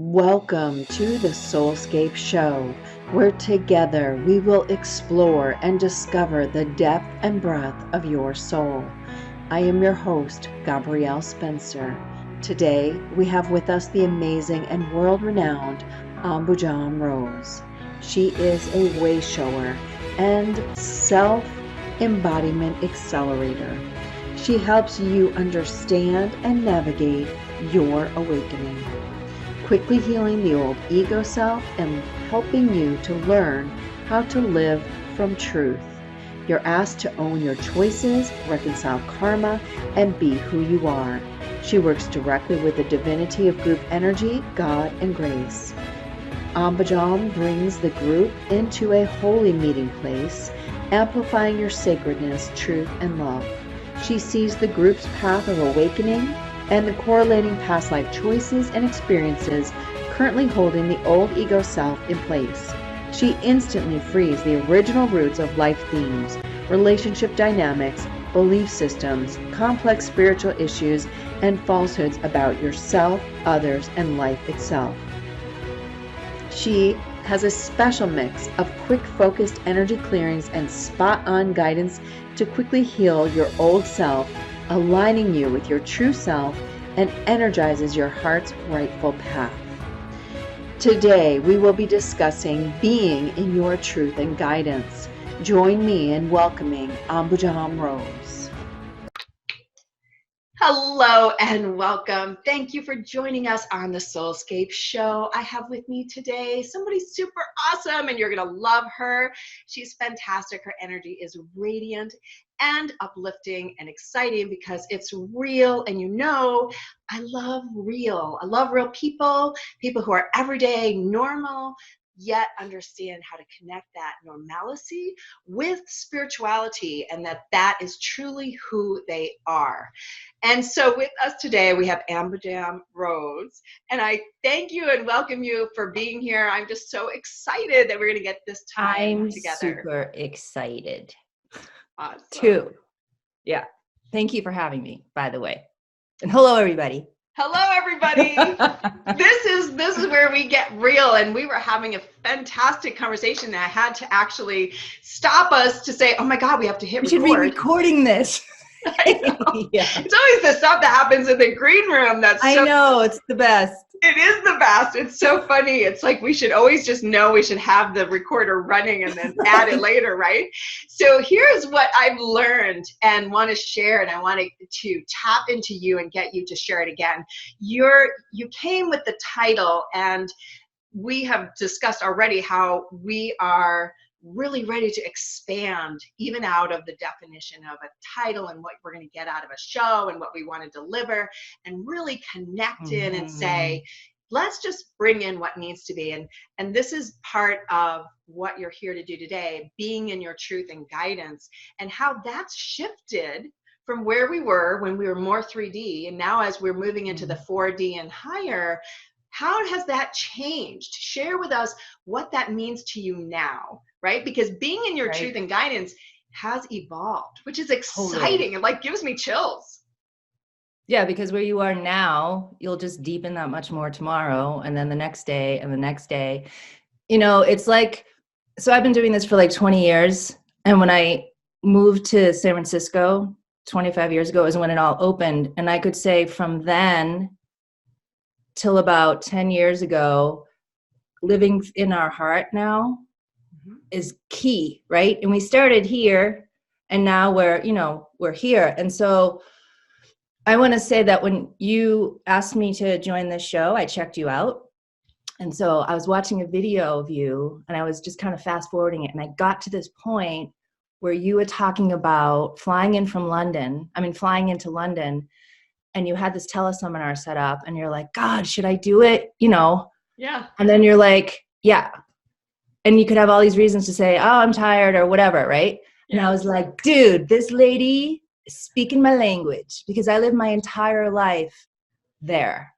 Welcome to the SoulScape show, where together we will explore and discover the depth and breadth of your soul. I am your host, Gabrielle Spencer. Today, we have with us the amazing and world-renowned Ambujam Rose. She is a way shower and self-embodiment accelerator. She helps you understand and navigate your awakening, quickly healing the old ego self and helping you to learn how to live from truth. You're asked to own your choices, reconcile karma, and be who you are. She works directly with the divinity of group energy, God, and grace. Ambujam brings the group into a holy meeting place, amplifying your sacredness, truth, and love. She sees the group's path of awakening and the correlating past life choices and experiences currently holding the old ego self in place. She instantly frees the original roots of life themes, relationship dynamics, belief systems, complex spiritual issues, and falsehoods about yourself, others, and life itself. She has a special mix of quick focused energy clearings and spot-on guidance to quickly heal your old self, aligning you with your true self, and energizes your heart's rightful path. Today, we will be discussing being in your truth and guidance. Join me in welcoming Ambujam Rose. Hello and welcome. Thank you for joining us on the SoulScape show. I have with me today somebody super awesome, and you're going to love her. She's fantastic. Her energy is radiant and uplifting and exciting because it's real. And you know, I love real. I love real people, people who are everyday, normal, yet understand how to connect that normalcy with spirituality, and that is truly who they are. And so with us today, we have Ambujam Rose, and I thank you and welcome you for being here. I'm just so excited that we're going to get this time together. I'm super excited. Awesome. Too. Yeah. Thank you for having me, by the way. And hello, everybody. Hello, everybody. This is where we get real, and we were having a fantastic conversation that I had to actually stop us to say, oh my God, we have to hit record. We should be recording this. I know. Yeah. It's always the stuff that happens in the green room I know, it's the best. It is the best. It's so funny. It's like we should always just know we should have the recorder running and then add it later, right? So here's what I've learned and want to share, and I wanted to tap into you and get you to share it again. You came with the title, and we have discussed already how we are really ready to expand even out of the definition of a title and what we're going to get out of a show and what we want to deliver, and really connect in and say, let's just bring in what needs to be. And this is part of what you're here to do today, being in your truth and guidance, and how that's shifted from where we were when we were more 3D. And now as we're moving into the 4D and higher, how has that changed? Share with us what that means to you now, right? Because being in your truth and guidance has evolved, which is exciting. It like gives me chills. Yeah, because where you are now, you'll just deepen that much more tomorrow, and then the next day and the next day. You know, it's like, so I've been doing this for like 20 years. And when I moved to San Francisco 25 years ago is when it all opened. And I could say from then till about 10 years ago, living in our heart now is key, right? And we started here, and now we're here. And so I want to say that when you asked me to join this show, I checked you out. And so I was watching a video of you, and I was just kind of fast forwarding it. And I got to this point where you were talking about flying into London, and you had this teleseminar set up, and you're like, God, should I do it? Yeah. And then you're like, yeah. And you could have all these reasons to say, oh, I'm tired or whatever, right? Yeah. And I was like, dude, this lady is speaking my language, because I live my entire life there.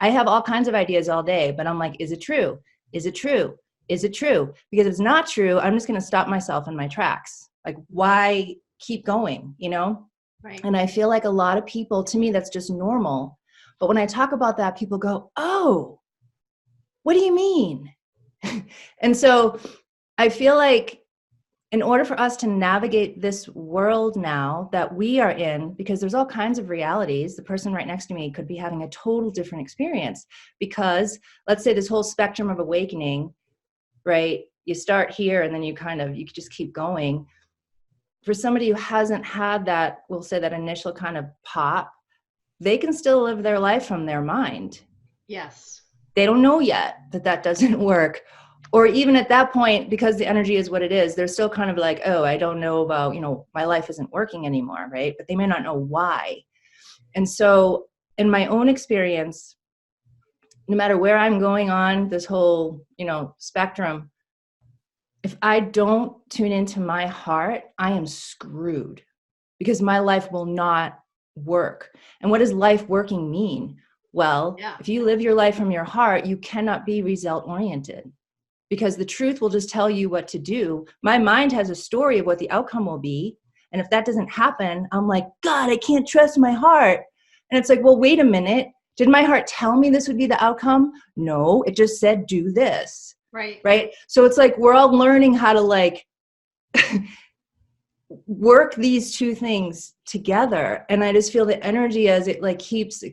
I have all kinds of ideas all day, but I'm like, is it true? Is it true? Is it true? Because if it's not true, I'm just going to stop myself in my tracks. Like, why keep going, Right. And I feel like a lot of people, to me, that's just normal. But when I talk about that, people go, oh, what do you mean? And so I feel like in order for us to navigate this world now that we are in, because there's all kinds of realities, the person right next to me could be having a total different experience, because let's say this whole spectrum of awakening, right? You start here and then you just keep going. For somebody who hasn't had that, we'll say that initial kind of pop, they can still live their life from their mind. Yes. They don't know yet that doesn't work. Or even at that point, because the energy is what it is, they're still kind of like, oh, I don't know about, my life isn't working anymore, right? But they may not know why. And so in my own experience, no matter where I'm going on this whole, spectrum, if I don't tune into my heart, I am screwed, because my life will not work. And what does life working mean? Well, if you live your life from your heart, you cannot be result oriented, because the truth will just tell you what to do. My mind has a story of what the outcome will be. And if that doesn't happen, I'm like, God, I can't trust my heart. And it's like, well, wait a minute. Did my heart tell me this would be the outcome? No, it just said, do this. Right. Right. So it's like, we're all learning how to work these two things together. And I just feel the energy as it keeps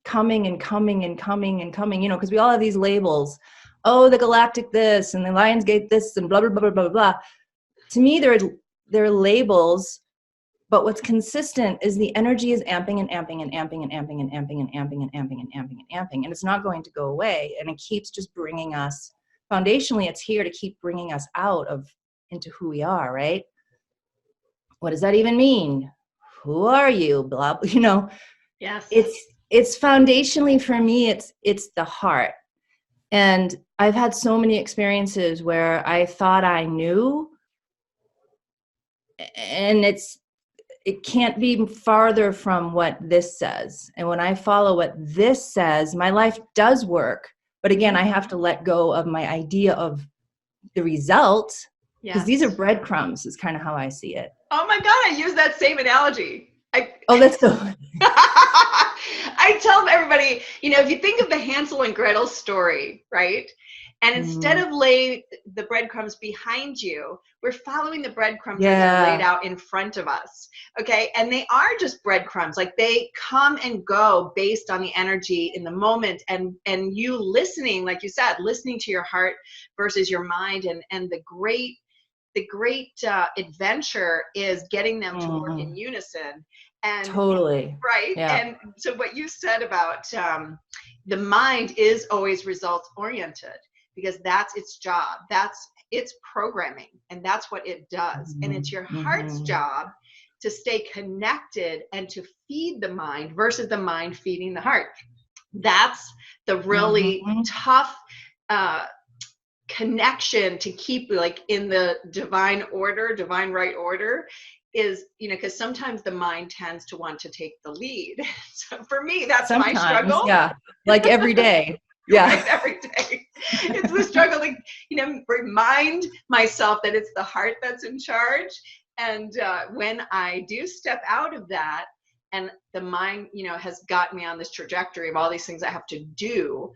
coming and coming and coming and coming, because we all have these labels. Oh, the galactic this and the Lionsgate this and blah, blah, blah, blah, blah, blah. To me, they're labels, but what's consistent is the energy is amping and amping and amping and amping and amping and amping and amping and amping and amping. And it's not going to go away. And it keeps just bringing us, foundationally, it's here to keep bringing us into who we are, right? What does that even mean? Who are you? Blah, Yes. It's foundationally for me, it's the heart. And I've had so many experiences where I thought I knew, and it can't be farther from what this says. And when I follow what this says, my life does work. But again, I have to let go of my idea of the result, because these are breadcrumbs is kind of how I see it. Oh my God, I use that same analogy. That's so I tell everybody, if you think of the Hansel and Gretel story, right? And instead of lay the breadcrumbs behind you, we're following the breadcrumbs that are laid out in front of us. Okay. And they are just breadcrumbs. Like, they come and go based on the energy in the moment, and you listening, like you said, listening to your heart versus your mind. And the great adventure is getting them to work in unison. And totally right. Yeah. And so what you said about the mind is always results oriented, because that's its job. That's its programming, and that's what it does. And it's your heart's job to stay connected and to feed the mind versus the mind feeding the heart. That's the really tough connection to keep in the divine right order, is, because sometimes the mind tends to want to take the lead. So for me, that's my struggle. Yeah. Like every day. Yeah. Right, every day. It's the struggle to, remind myself that it's the heart that's in charge. And when I do step out of that, and the mind, has got me on this trajectory of all these things I have to do,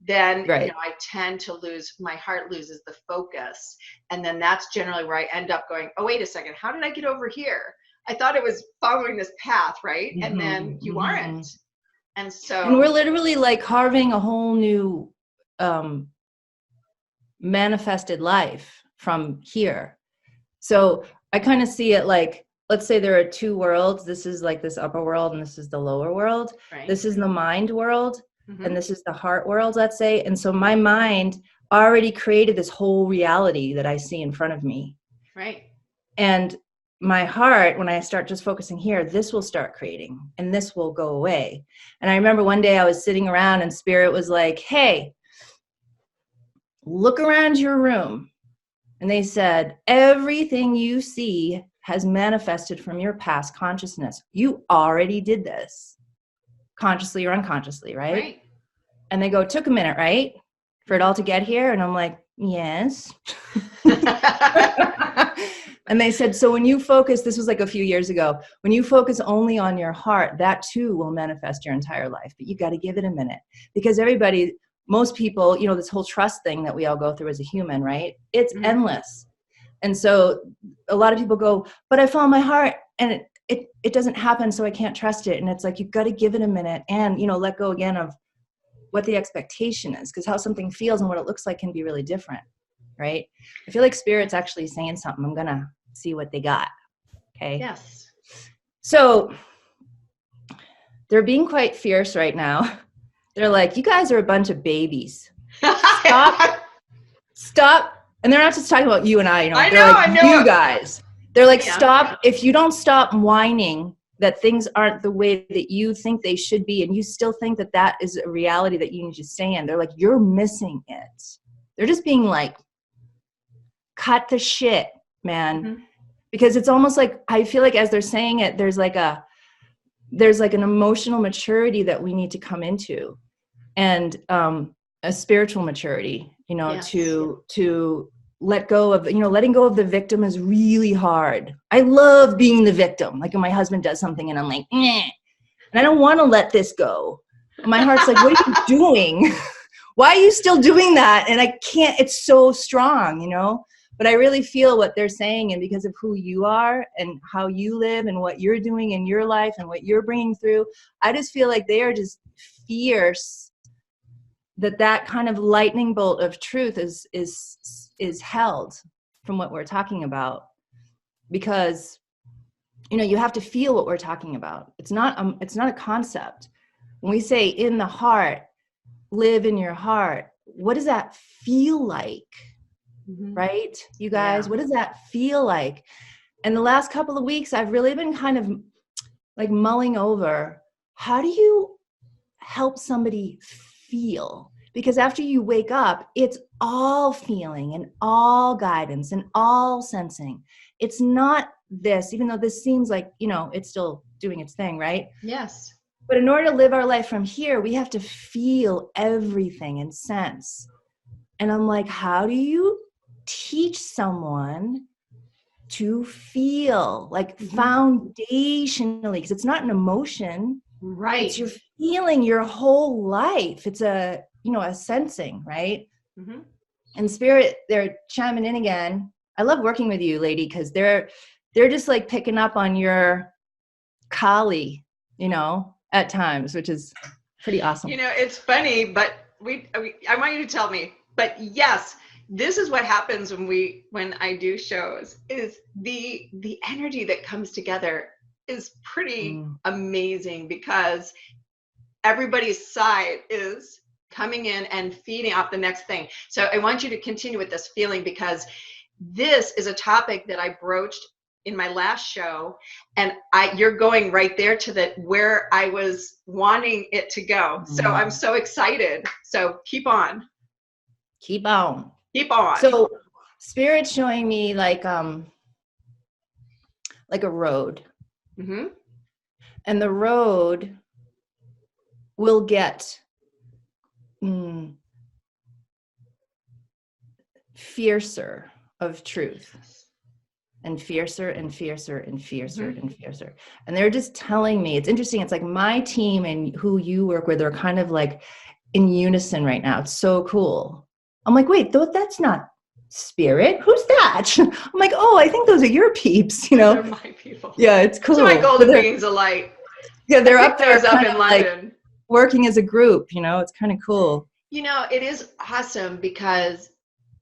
then I tend to my heart loses the focus. And then that's generally where I end up going, oh, wait a second, how did I get over here? I thought it was following this path, right? And then you aren't. And we're literally carving a whole new manifested life from here. So I kind of see it let's say there are two worlds. This is this upper world, and this is the lower world. Right. This is the mind world. And this is the heart world, let's say. And so my mind already created this whole reality that I see in front of me. Right. And my heart, when I start just focusing here, this will start creating, and this will go away. And I remember one day I was sitting around, and Spirit was like, hey, look around your room. And they said, everything you see has manifested from your past consciousness. You already did this. Consciously or unconsciously, right? And they go, it took a minute, right? For it all to get here. And I'm like, yes. And they said, so when you focus, this was a few years ago, when you focus only on your heart, that too will manifest your entire life. But you got to give it a minute, because everybody, most people, you know, this whole trust thing that we all go through as a human, right? It's endless. And so a lot of people go, but I follow my heart and it doesn't happen, so I can't trust it. And it's like, you've got to give it a minute and, you know, let go again of what the expectation is, because how something feels and what it looks like can be really different, right? I feel like Spirit's actually saying something. I'm going to see what they got. Okay. Yes. So they're being quite fierce right now. They're like, you guys are a bunch of babies. Stop. And they're not just talking about you and I, you know, they're like, you guys. They're like, stop. If you don't stop whining that things aren't the way that you think they should be, and you still think that that is a reality that you need to stay in, they're like, you're missing it. They're just being like, cut the shit, man. Because it's almost like, I feel like as they're saying it, there's like an emotional maturity that we need to come into, and a spiritual maturity, you know, to let go of, you know, letting go of the victim is really hard. I love being the victim. Like when my husband does something and I'm like, eh, and I don't want to let this go. And my heart's like, what are you doing? Why are you still doing that? And I can't, it's so strong, you know, but I really feel what they're saying. And because of who you are and how you live and what you're doing in your life and what you're bringing through, I just feel like they are just fierce, that kind of lightning bolt of truth is held from what we're talking about, because, you know, you have to feel what we're talking about. It's not a concept. When we say in the heart, live in your heart, what does that feel like? Right? You guys, what does that feel like? And the last couple of weeks, I've really been kind of like mulling over, how do you help somebody feel? Because after you wake up, it's all feeling and all guidance and all sensing. It's not this, even though this seems like, you know, it's still doing its thing, right? Yes. But in order to live our life from here, we have to feel everything and sense. And I'm like, how do you teach someone to feel, like foundationally? Because it's not an emotion. Right. It's your feeling your whole life. It's a, you know, a sensing, right? And Spirit, they're chiming in again. I love working with you, lady, because they're just like picking up on your Kali, you know, at times, which is pretty awesome. You know, it's funny, but I want you to tell me, but yes, this is what happens when I do shows, is the energy that comes together is pretty amazing, because everybody's side is coming in and feeding off the next thing. So I want you to continue with this feeling, because this is a topic that I broached in my last show, and you're going right there to where I was wanting it to go. So I'm so excited. So keep on. Keep on. So Spirit's showing me like a road. And the road will get fiercer of truth, and fiercer and fiercer and fiercer and fiercer. And they're just telling me, it's interesting. It's like my team and who you work with are kind of like in unison right now. It's so cool. I'm like, wait, that's not Spirit. Who's that? I'm like, oh, I think those are your peeps, you know? Those are my people. Yeah, it's cool. So my golden beings of light. Yeah, they're up there up in London. Like working as a group, you know? It's kind of cool. You know, it is awesome, because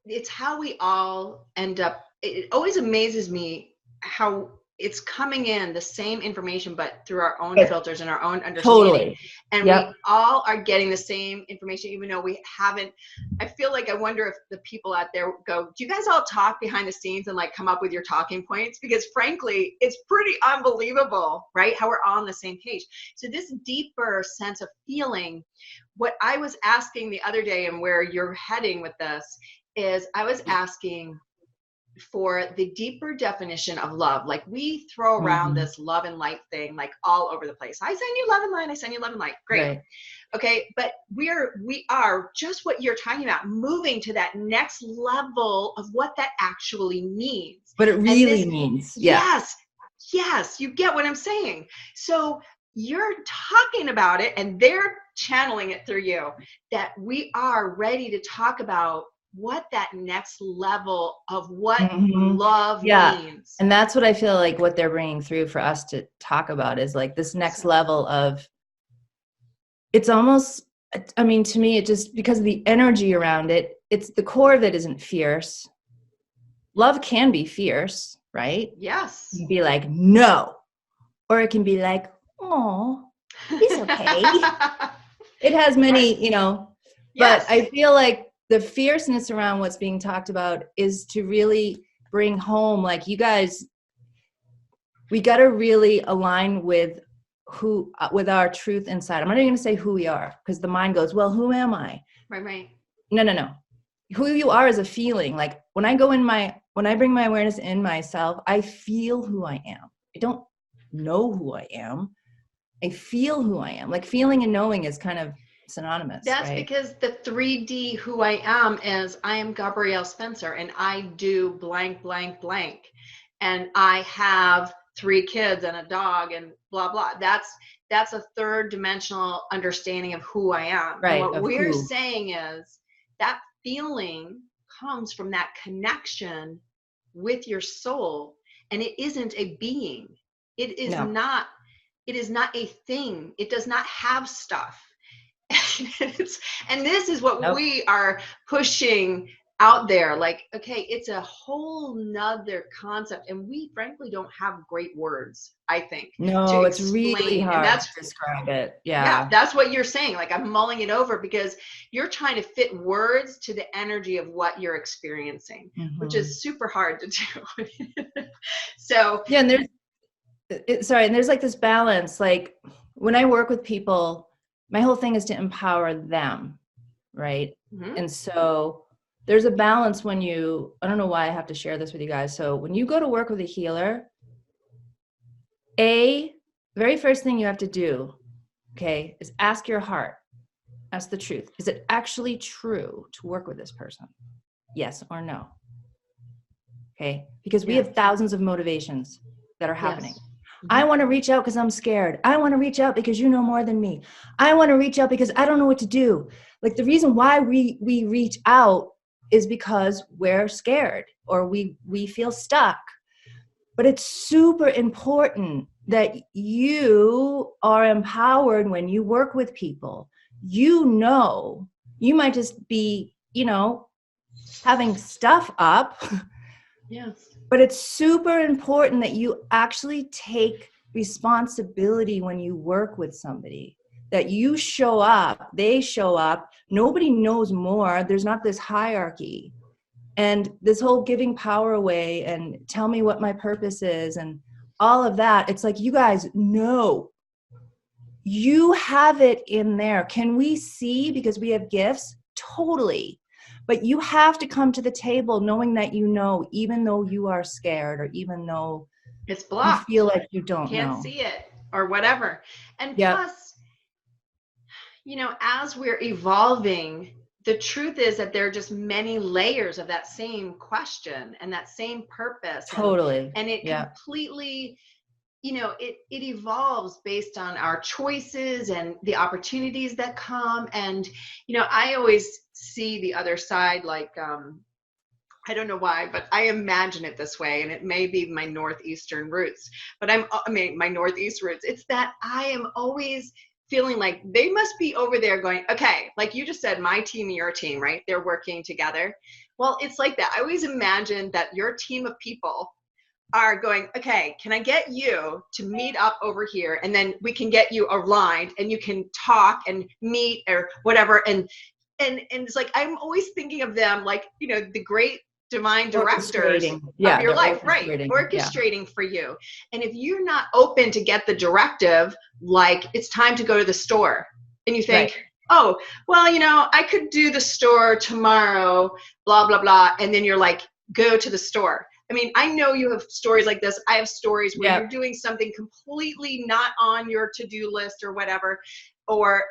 it's how we all end up. It always amazes me how it's coming in the same information, but through our own filters and our own understanding. Totally. And we all are getting the same information, even though we haven't. I feel like, I wonder if the people out there go, do you guys all talk behind the scenes and like come up with your talking points? Because frankly, it's pretty unbelievable, right? How we're all on the same page. So this deeper sense of feeling, what I was asking the other day, and where you're heading with this, is I was asking for the deeper definition of love. Like we throw around this love and light thing like all over the place. I send you love and light. I send you love and light. Great. Right. Okay. But we are just what you're talking about, moving to that next level of what that actually means. What it really means. Yeah. Yes. You get what I'm saying. So you're talking about it, and they're channeling it through you, that we are ready to talk about what that next level of what love means. And that's what I feel like what they're bringing through for us to talk about is like this next level of, it's almost, I mean, to me, it just, because of the energy around it, it's the core of it isn't fierce. Love can be fierce, right? Yes. You can be like, no. Or it can be like, oh, it's okay. It has many, you know, but I feel like the fierceness around what's being talked about is to really bring home, like, you guys, we got to really align with with our truth inside. I'm not even going to say who we are, because the mind goes, well, who am I? Right. No. Who you are is a feeling. Like when I bring my awareness in myself, I feel who I am. I don't know who I am. I feel who I am. Like feeling and knowing is kind of synonymous. That's right? Because the 3D who I am is, I am Gabrielle Spencer and I do blank, blank, blank. And I have 3 kids and a dog and blah, blah. That's a third dimensional understanding of who I am. Right. And what we're saying is that feeling comes from that connection with your soul. And it isn't a being. It is not a thing. It does not have stuff. And this is what we are pushing out there. Like, okay, it's a whole nother concept. And we frankly don't have great words, I think. No, it's really hard to describe it. Yeah, that's what you're saying. Like, I'm mulling it over because you're trying to fit words to the energy of what you're experiencing, which is super hard to do. So yeah, and there's like this balance. Like when I work with people, my whole thing is to empower them, right? And so there's a balance when I don't know why I have to share this with you guys. So when you go to work with a healer, the very first thing you have to do, okay, is ask your heart. Ask the truth. Is it actually true to work with this person? Yes or no? Okay, because we have thousands of motivations that are happening. I want to reach out because I'm scared. I want to reach out because you know more than me. I want to reach out because I don't know what to do. Like the reason why we reach out is because we're scared or we feel stuck. But it's super important that you are empowered when you work with people. You know, you might just be, having stuff up. Yes. But it's super important that you actually take responsibility when you work with somebody, that you show up, they show up, nobody knows more. There's not this hierarchy. And this whole giving power away and tell me what my purpose is and all of that. It's like, you guys know, you have it in there. Can we see because we have gifts? Totally. But you have to come to the table knowing that you know, even though you are scared or even though it's blocked, you feel like you don't know. Can't see it or whatever. And plus, as we're evolving, the truth is that there are just many layers of that same question and that same purpose. Totally. And it completely, it evolves based on our choices and the opportunities that come. And, I always see the other side, like, I don't know why, but I imagine it this way, and it may be my Northeastern roots, but my Northeast roots. It's that I am always feeling like they must be over there going, okay, like you just said, my team and your team, right? They're working together. Well, it's like that. I always imagine that your team of people are going, okay, can I get you to meet up over here? And then we can get you aligned and you can talk and meet or whatever. And it's like, I'm always thinking of them like, the great divine directors of your life, right? Orchestrating for you. And if you're not open to get the directive, like it's time to go to the store and you think, oh, well, I could do the store tomorrow, blah, blah, blah. And then you're like, go to the store. I mean, I know you have stories like this. I have stories where you're doing something completely not on your to-do list or whatever, or,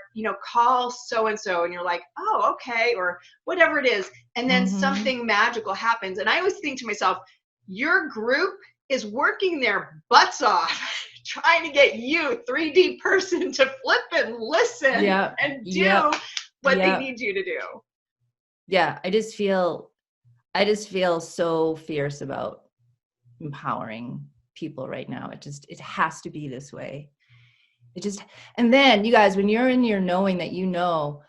call so-and-so and you're like, oh, okay, or whatever it is. And then something magical happens. And I always think to myself, your group is working their butts off trying to get you, 3D person, to flip and listen and do what they need you to do. Yeah, I just feel so fierce about empowering people right now. It has to be this way. And then you guys, when you're in your knowing that you know,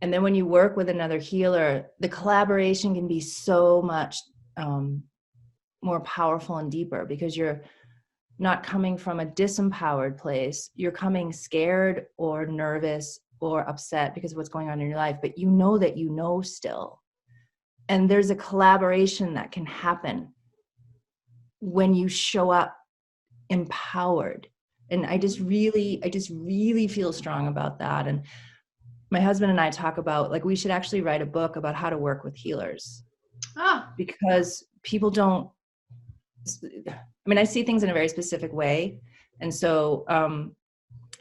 and then when you work with another healer, the collaboration can be so much more powerful and deeper, because you're not coming from a disempowered place. You're coming scared or nervous or upset because of what's going on in your life, but you know that you know still. And there's a collaboration that can happen when you show up empowered. And I just really feel strong about that. And my husband and I talk about, like, we should actually write a book about how to work with healers. Because people don't, I mean, I see things in a very specific way. And so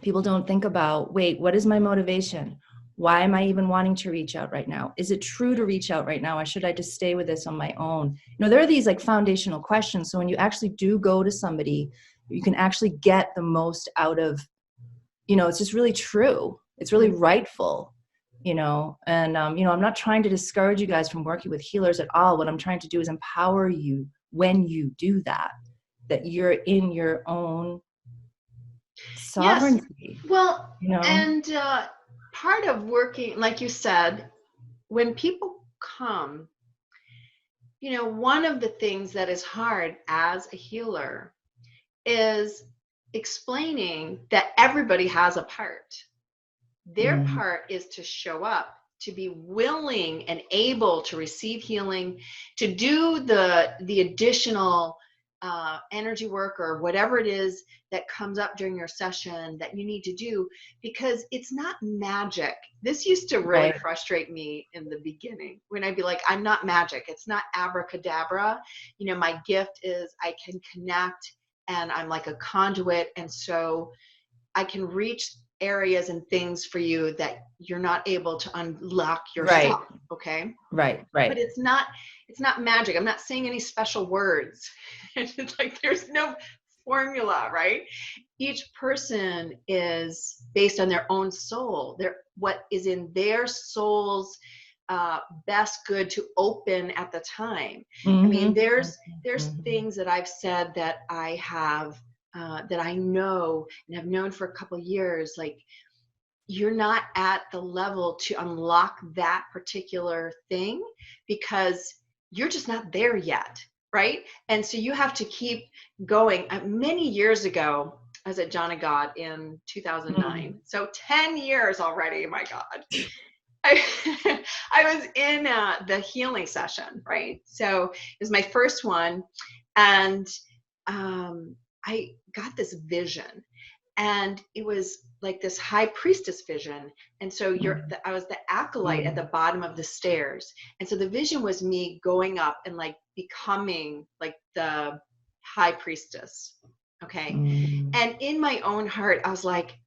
people don't think about, wait, what is my motivation? Why am I even wanting to reach out right now? Is it true to reach out right now? Or should I just stay with this on my own? You know, there are these like foundational questions. So when you actually do go to somebody, you can actually get the most out of, you know, it's just really true. It's really rightful, you know, and, you know, I'm not trying to discourage you guys from working with healers at all. What I'm trying to do is empower you when you do that you're in your own sovereignty. Yes. Well, you know? And part of working, like you said, when people come, you know, one of the things that is hard as a healer is explaining that everybody has a part. Their part is to show up, to be willing and able to receive healing, to do the additional energy work or whatever it is that comes up during your session that you need to do, because it's not magic. This used to really frustrate me in the beginning when I'd be like, I'm not magic. It's not abracadabra. You know, my gift is I can connect, and I'm like a conduit. And so I can reach areas and things for you that you're not able to unlock yourself. Okay. Right. But it's not magic. I'm not saying any special words. It's like, there's no formula, right? Each person is based on their own soul. What is in their soul's best good to open at the time. I mean, there's things that I've said that I have, that I know and have known for a couple of years, like, you're not at the level to unlock that particular thing because you're just not there yet, right? And so you have to keep going. Many years ago, I was at John of God in 2009. So 10 years already, my God. I was in the healing session, right? So it was my first one. And I got this vision, and it was like this high priestess vision. And so I was the acolyte at the bottom of the stairs. And so the vision was me going up and like becoming like the high priestess. Okay. And in my own heart, I was like,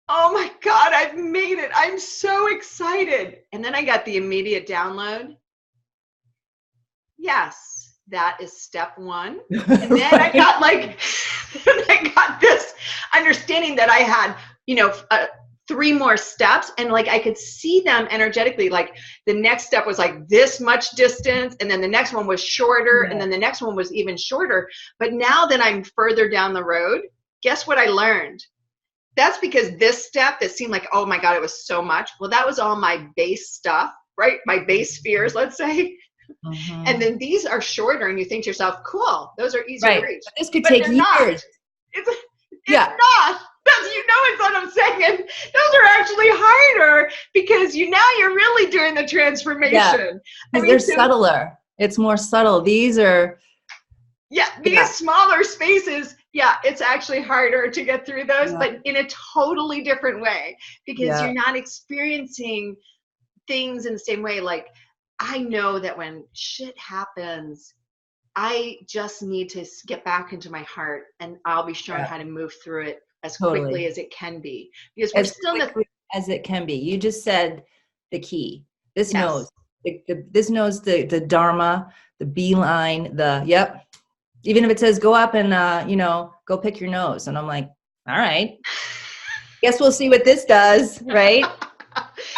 oh my God, I've made it. I'm so excited. And then I got the immediate download. Yes, that is step one. And then I got like, I got this understanding that I had, you know, 3 more steps, and like I could see them energetically. Like the next step was like this much distance, and then the next one was shorter, and then the next one was even shorter. But now that I'm further down the road, guess what I learned? That's because this step that seemed like, oh my God, it was so much. Well, that was all my base stuff, right? My base fears, let's say. And then these are shorter, and you think to yourself, cool, those are easier to reach. But this could take years. It's not. You know, it's what I'm saying. Those are actually harder because now you're really doing the transformation. Yeah, I mean, they're subtler. It's more subtle. These are. Yeah, these smaller spaces. Yeah, it's actually harder to get through those, but in a totally different way, because you're not experiencing things in the same way. Like, I know that when shit happens, I just need to get back into my heart, and I'll be shown how to move through it as quickly as it can be, because we're still as it can be. You just said the key. This knows. This knows the dharma, the beeline, Even if it says go up and, go pick your nose. And I'm like, all right, guess we'll see what this does. Right.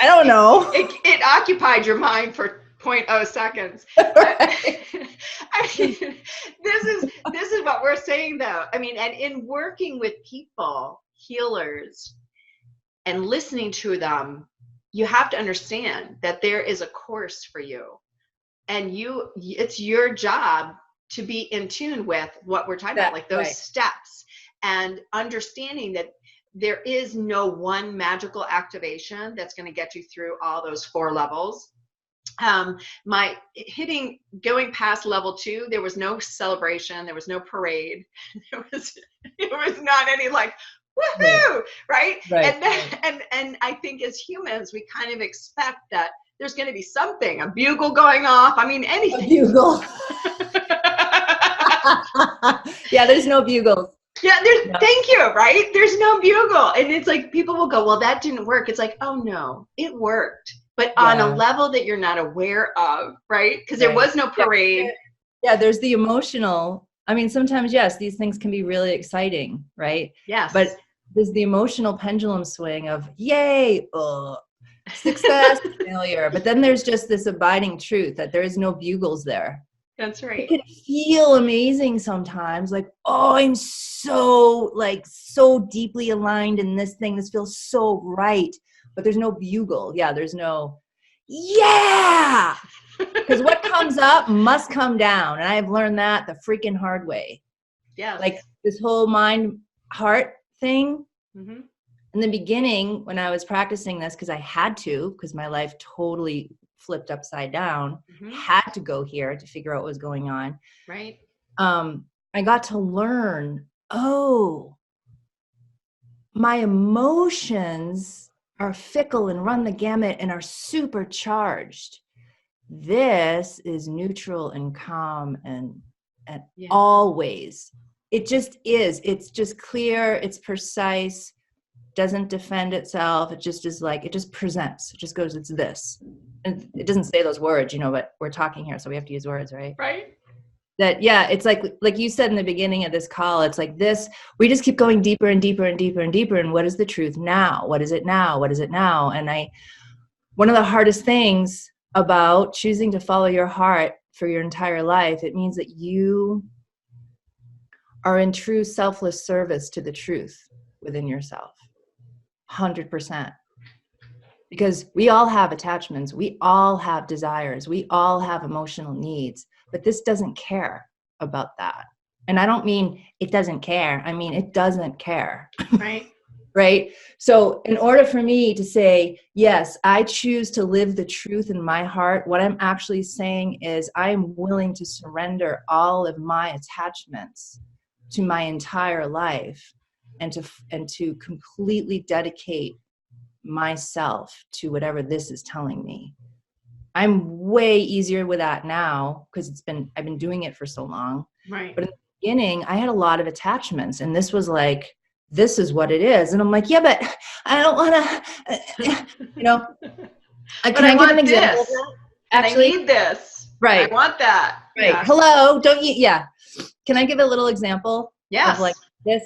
I don't know. It occupied your mind for 0.0 seconds. Right. I mean, this is what we're saying though. I mean, and in working with people, healers, and listening to them, you have to understand that there is a course for you, and it's your job to be in tune with what we're talking about, like those steps, and understanding that there is no one magical activation that's going to get you through all those 4 levels. Going past level 2, there was no celebration, there was no parade, it was not any like woohoo, right? And I think as humans, we kind of expect that there's going to be something, a bugle going off. I mean, anything. A bugle. Yeah, there's no bugles. Yeah, thank you, right? There's no bugle. And it's like, people will go, well, that didn't work. It's like, oh no, it worked. But on a level that you're not aware of, right? Because there was no parade. Yeah, there's the emotional. I mean, sometimes, yes, these things can be really exciting, right? Yes. But there's the emotional pendulum swing of, yay, success, failure. But then there's just this abiding truth that there is no bugles there. That's right. It can feel amazing sometimes, like, oh, I'm so deeply aligned in this thing. This feels so right. But there's no bugle. Yeah, there's no, yeah. Because what comes up must come down. And I've learned that the freaking hard way. Yeah. Like this whole mind-heart thing. Mm-hmm. In the beginning, when I was practicing this, because I had to, because my life totally flipped upside down, had to go here to figure out what was going on. Right. I got to learn, my emotions are fickle and run the gamut and are supercharged. This is neutral and calm and always. It just is. It's just clear. It's precise. Doesn't defend itself. It just is like, it just presents. It just goes, it's this. And it doesn't say those words, but we're talking here, so we have to use words, right? Right. That, yeah, it's like you said in the beginning of this call, it's like this, we just keep going deeper and deeper and deeper and deeper. And what is the truth now? What is it now? What is it now? And one of the hardest things about choosing to follow your heart for your entire life, it means that you are in true selfless service to the truth within yourself. 100%. Because we all have attachments. We all have desires. We all have emotional needs. But this doesn't care about that. And I don't mean it doesn't care. I mean, it doesn't care. Right. Right. So in order for me to say, yes, I choose to live the truth in my heart, what I'm actually saying is I'm willing to surrender all of my attachments to my entire life and to completely dedicate myself to whatever this is telling me. I'm way easier with that now because I've been doing it for so long. Right. But in the beginning, I had a lot of attachments, and this was like, this is what it is. And I'm like, yeah, but I don't want to, Can I give an example? Actually, I need this. Right. I want that. Right. Yeah. Hello. Don't you? Yeah. Can I give a little example? Yes. Of like this?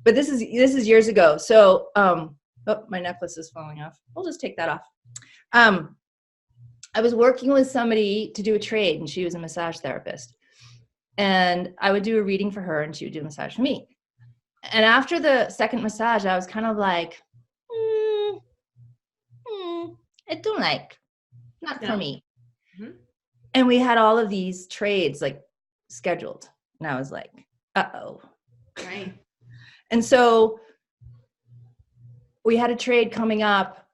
But this is years ago. So, my necklace is falling off. We'll just take that off. I was working with somebody to do a trade, and she was a massage therapist. And I would do a reading for her, and she would do a massage for me. And after the second massage, I was kind of like, I don't like, not for me. Mm-hmm. And we had all of these trades like scheduled. And I was like, uh-oh. Right. And so we had a trade coming up,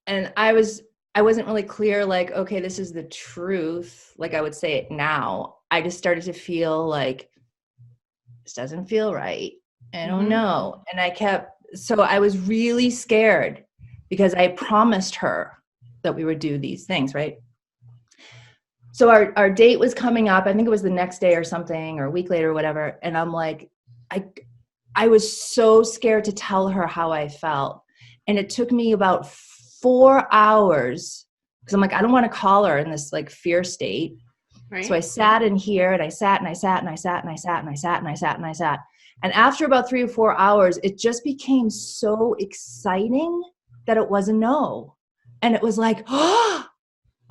and I wasn't really clear, like, okay, this is the truth. Like I would say it now. I just started to feel like this doesn't feel right. I don't know. And so I was really scared because I promised her that we would do these things, right? So our date was coming up. I think it was the next day or something, or a week later or whatever. And I'm like, I was so scared to tell her how I felt. And it took me about 4 hours because I'm like, I don't want to call her in this like fear state. Right. So I sat in here and I sat and I sat and I sat and I sat and I sat and I sat and I sat. And after about 3 or 4 hours, it just became so exciting that it was a no. And it was like, oh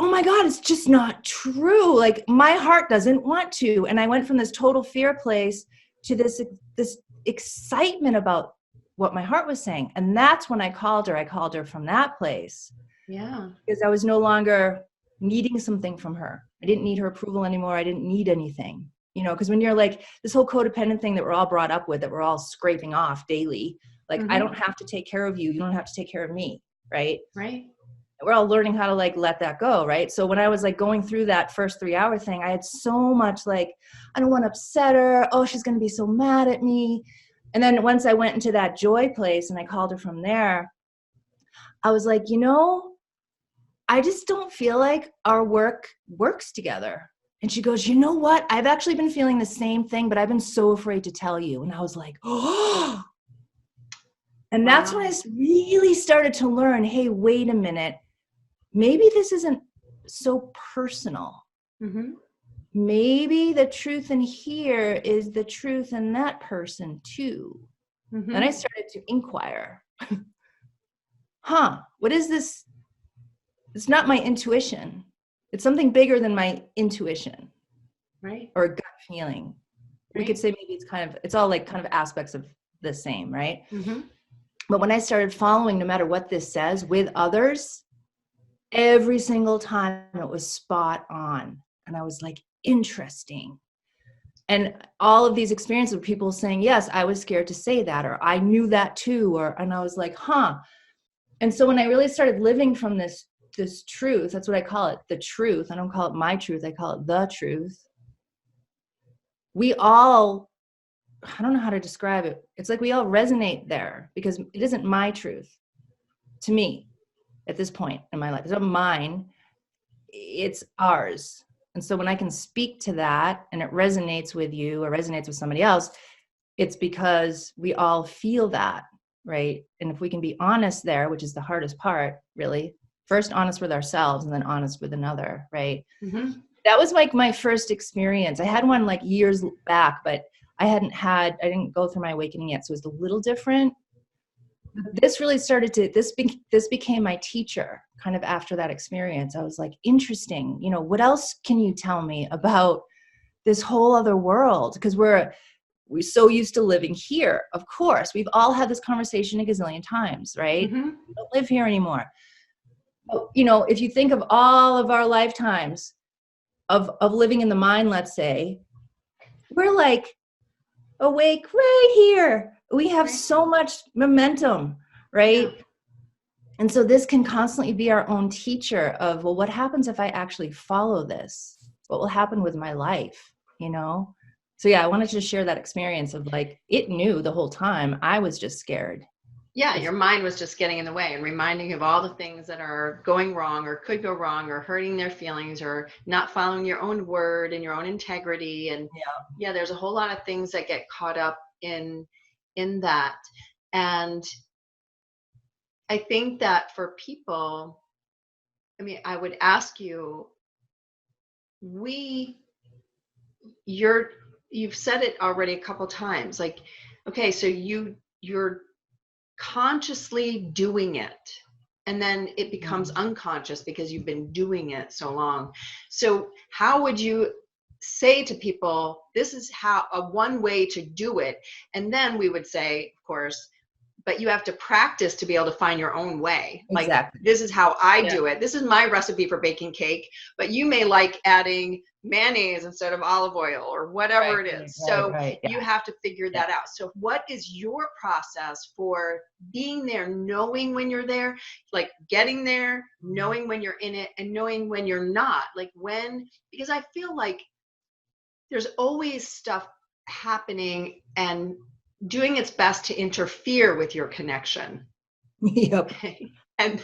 my God, it's just not true. Like my heart doesn't want to. And I went from this total fear place to this excitement about what my heart was saying. And that's when I called her. I called her from that place. Yeah. Because I was no longer needing something from her. I didn't need her approval anymore. I didn't need anything, you know, because when you're like this whole codependent thing that we're all brought up with, that we're all scraping off daily, like I don't have to take care of you. You don't have to take care of me. Right. Right. We're all learning how to like let that go. Right. So when I was like going through that first 3-hour thing, I had so much like, I don't want to upset her. Oh, she's going to be so mad at me. And then once I went into that joy place and I called her from there, I was like, you know, I just don't feel like our work works together. And she goes, you know what? I've actually been feeling the same thing, but I've been so afraid to tell you. And I was like, oh. And that's when I really started to learn, hey, wait a minute. Maybe this isn't so personal. Maybe the truth in here is the truth in that person too. And I started to inquire, what is this? It's not my intuition. It's something bigger than my intuition. Right. Or gut feeling. Right. We could say maybe it's all like kind of aspects of the same, right? But when I started following, no matter what this says, with others, every single time it was spot on. And I was like, interesting. And all of these experiences of people saying, yes, I was scared to say that, or I knew that too, and I was like, And so when I really started living from this truth, that's what I call it, the truth. I don't call it my truth. I call it the truth. We all, I don't know how to describe it. It's like we all resonate there because it isn't my truth to me at this point in my life. It's not mine. It's ours. And so when I can speak to that and it resonates with you or resonates with somebody else, it's because we all feel that, right? And if we can be honest there, which is the hardest part, really, first honest with ourselves and then honest with another, right? That was like my first experience. I had one like years back, but I didn't go through my awakening yet. So it was a little different. This really started to, this became my teacher kind of after that experience. I was like, interesting, you know, what else can you tell me about this whole other world? Because we're so used to living here. Of course, we've all had this conversation a gazillion times, right? We don't live here anymore. But, you know, if you think of all of our lifetimes of living in the mind, let's say, we're like awake right here. We have so much momentum, right? Yeah. And so this can constantly be our own teacher of, well, what happens if I actually follow this? What will happen with my life, you know? So yeah, I wanted to share that experience of like, it knew the whole time. I was just scared. Yeah, your mind was just getting in the way and reminding you of all the things that are going wrong or could go wrong or hurting their feelings or not following your own word and your own integrity. And yeah, there's a whole lot of things that get caught up in that. And I think that for people, I mean, I would ask you, you've said it already a couple times, like, okay, so you're consciously doing it and then it becomes unconscious because you've been doing it so long. So how would you say to people, this is one way to do it? And then we would say, of course, but you have to practice to be able to find your own way. Exactly. Like, this is how I do it. This is my recipe for baking cake, but you may like adding mayonnaise instead of olive oil or whatever it is. So you have to figure that out. So what is your process for being there, knowing when you're there, like getting there, knowing when you're in it and knowing when you're not? Like because I feel like there's always stuff happening and doing its best to interfere with your connection. Yep. And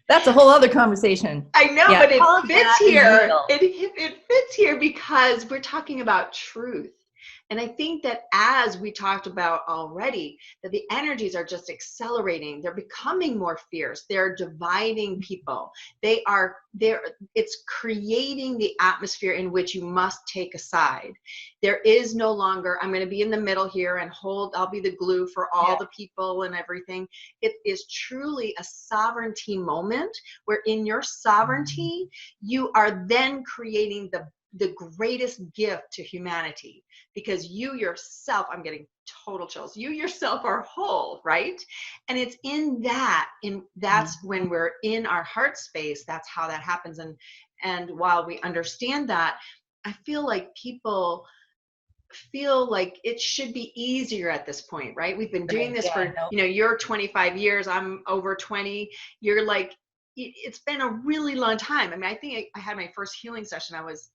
that's a whole other conversation. I know, but it fits here. It fits here because we're talking about truth. And I think that, as we talked about already, that the energies are just accelerating. They're becoming more fierce. They're dividing people. It's creating the atmosphere in which you must take a side. There is no longer, I'm going to be in the middle here and I'll be the glue for all the people and everything. It is truly a sovereignty moment, where in your sovereignty, you are then creating the greatest gift to humanity, because you yourself, I'm getting total chills, you yourself are whole, right? And it's that's when we're in our heart space, that's how that happens. And while we understand that, I feel like people feel like it should be easier at this point, right? We've been doing this for, you're 25 years, I'm over 20. You're like, it's been a really long time. I mean, I think I had my first healing session, I was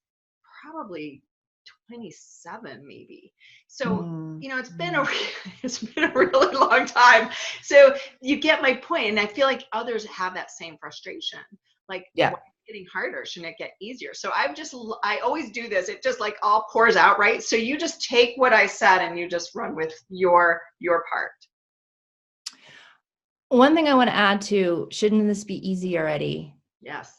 probably 27 maybe. So, it's been a really long time. So you get my point. And I feel like others have that same frustration. Like, why is it getting harder? Shouldn't it get easier? So I always do this. It just like all pours out, right? So you just take what I said and you just run with your part. One thing I want to add to, shouldn't this be easy already? Yes.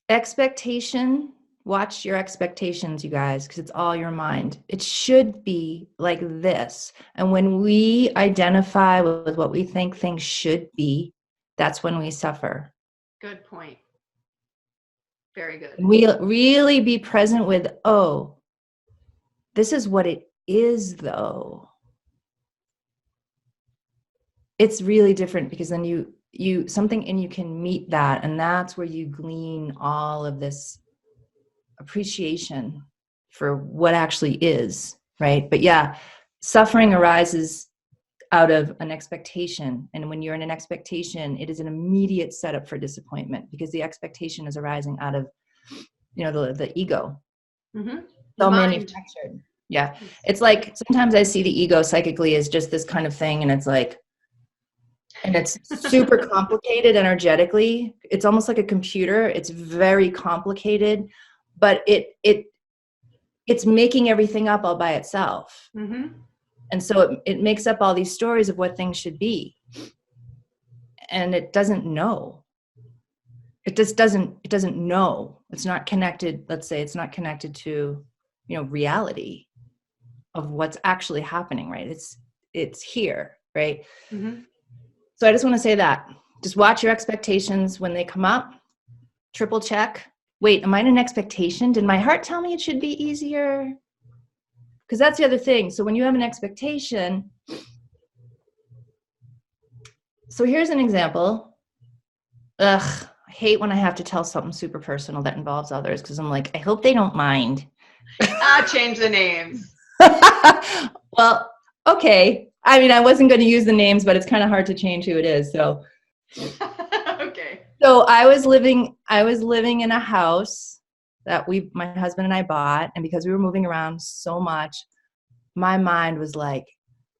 Expectation, watch your expectations, you guys, because it's all your mind. It should be like this. And when we identify with what we think things should be, that's when we suffer. Good point. Very good. We really be present with, oh, this is what it is, though. It's really different, because then you something in you can meet that, and that's where you glean all of this appreciation for what actually is, right? But yeah, suffering arises out of an expectation, and when you're in an expectation, it is an immediate setup for disappointment, because the expectation is arising out of the ego. So manufactured. Yeah, it's like sometimes I see the ego psychically as just this kind of thing, and it's like, and it's super complicated energetically. It's almost like a computer. It's very complicated, but it's making everything up all by itself. And so it makes up all these stories of what things should be. And it doesn't know. It just doesn't know. It's not connected. Let's say it's not connected to, reality of what's actually happening, right? It's here, right? So I just want to say that. Just watch your expectations when they come up. Triple check. Wait, am I in an expectation? Did my heart tell me it should be easier? Because that's the other thing. So when you have an expectation, so here's an example. I hate when I have to tell something super personal that involves others, because I'm like, I hope they don't mind. Change the names. Well, okay. I mean, I wasn't going to use the names, but it's kind of hard to change who it is. So, okay. So I was living in a house that my husband and I bought. And because we were moving around so much, my mind was like,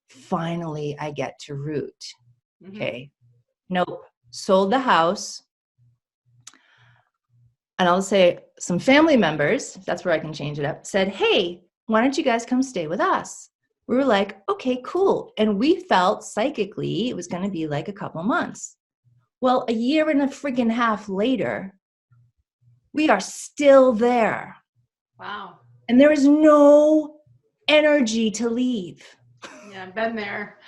finally I get to root. Okay. Nope. Sold the house. And I'll say some family members, that's where I can change it up, said, hey, why don't you guys come stay with us? We were like, okay, cool. And we felt psychically it was going to be like a couple months. Well, a year and a friggin' half later, we are still there. Wow. And there is no energy to leave. Yeah, I've been there.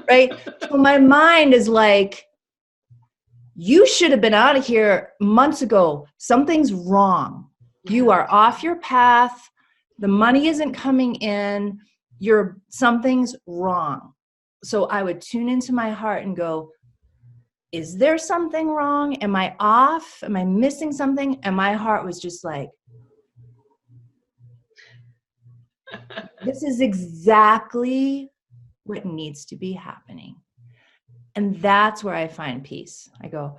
Right? So my mind is like, you should have been out of here months ago. Something's wrong. You are off your path. The money isn't coming in. Something's wrong. So I would tune into my heart and go, is there something wrong? Am I off? Am I missing something? And my heart was just like, this is exactly what needs to be happening. And that's where I find peace. I go,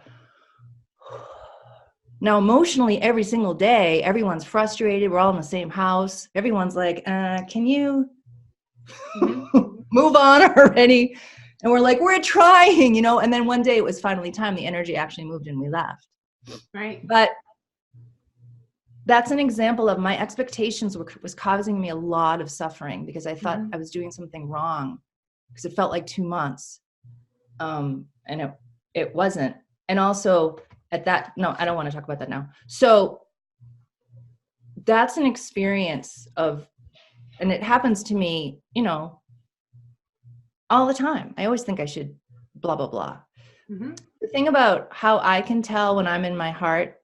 now emotionally every single day, everyone's frustrated. We're all in the same house. Everyone's like, can you move on already? And we're like, we're trying, and then one day it was finally time. The energy actually moved and we left. Right. But that's an example of my expectations was causing me a lot of suffering because I thought I was doing something wrong because it felt like 2 months. And it wasn't. And also no, I don't want to talk about that now. So that's an experience of, and it happens to me, all the time. I always think I should blah, blah, blah. Mm-hmm. The thing about how I can tell when I'm in my heart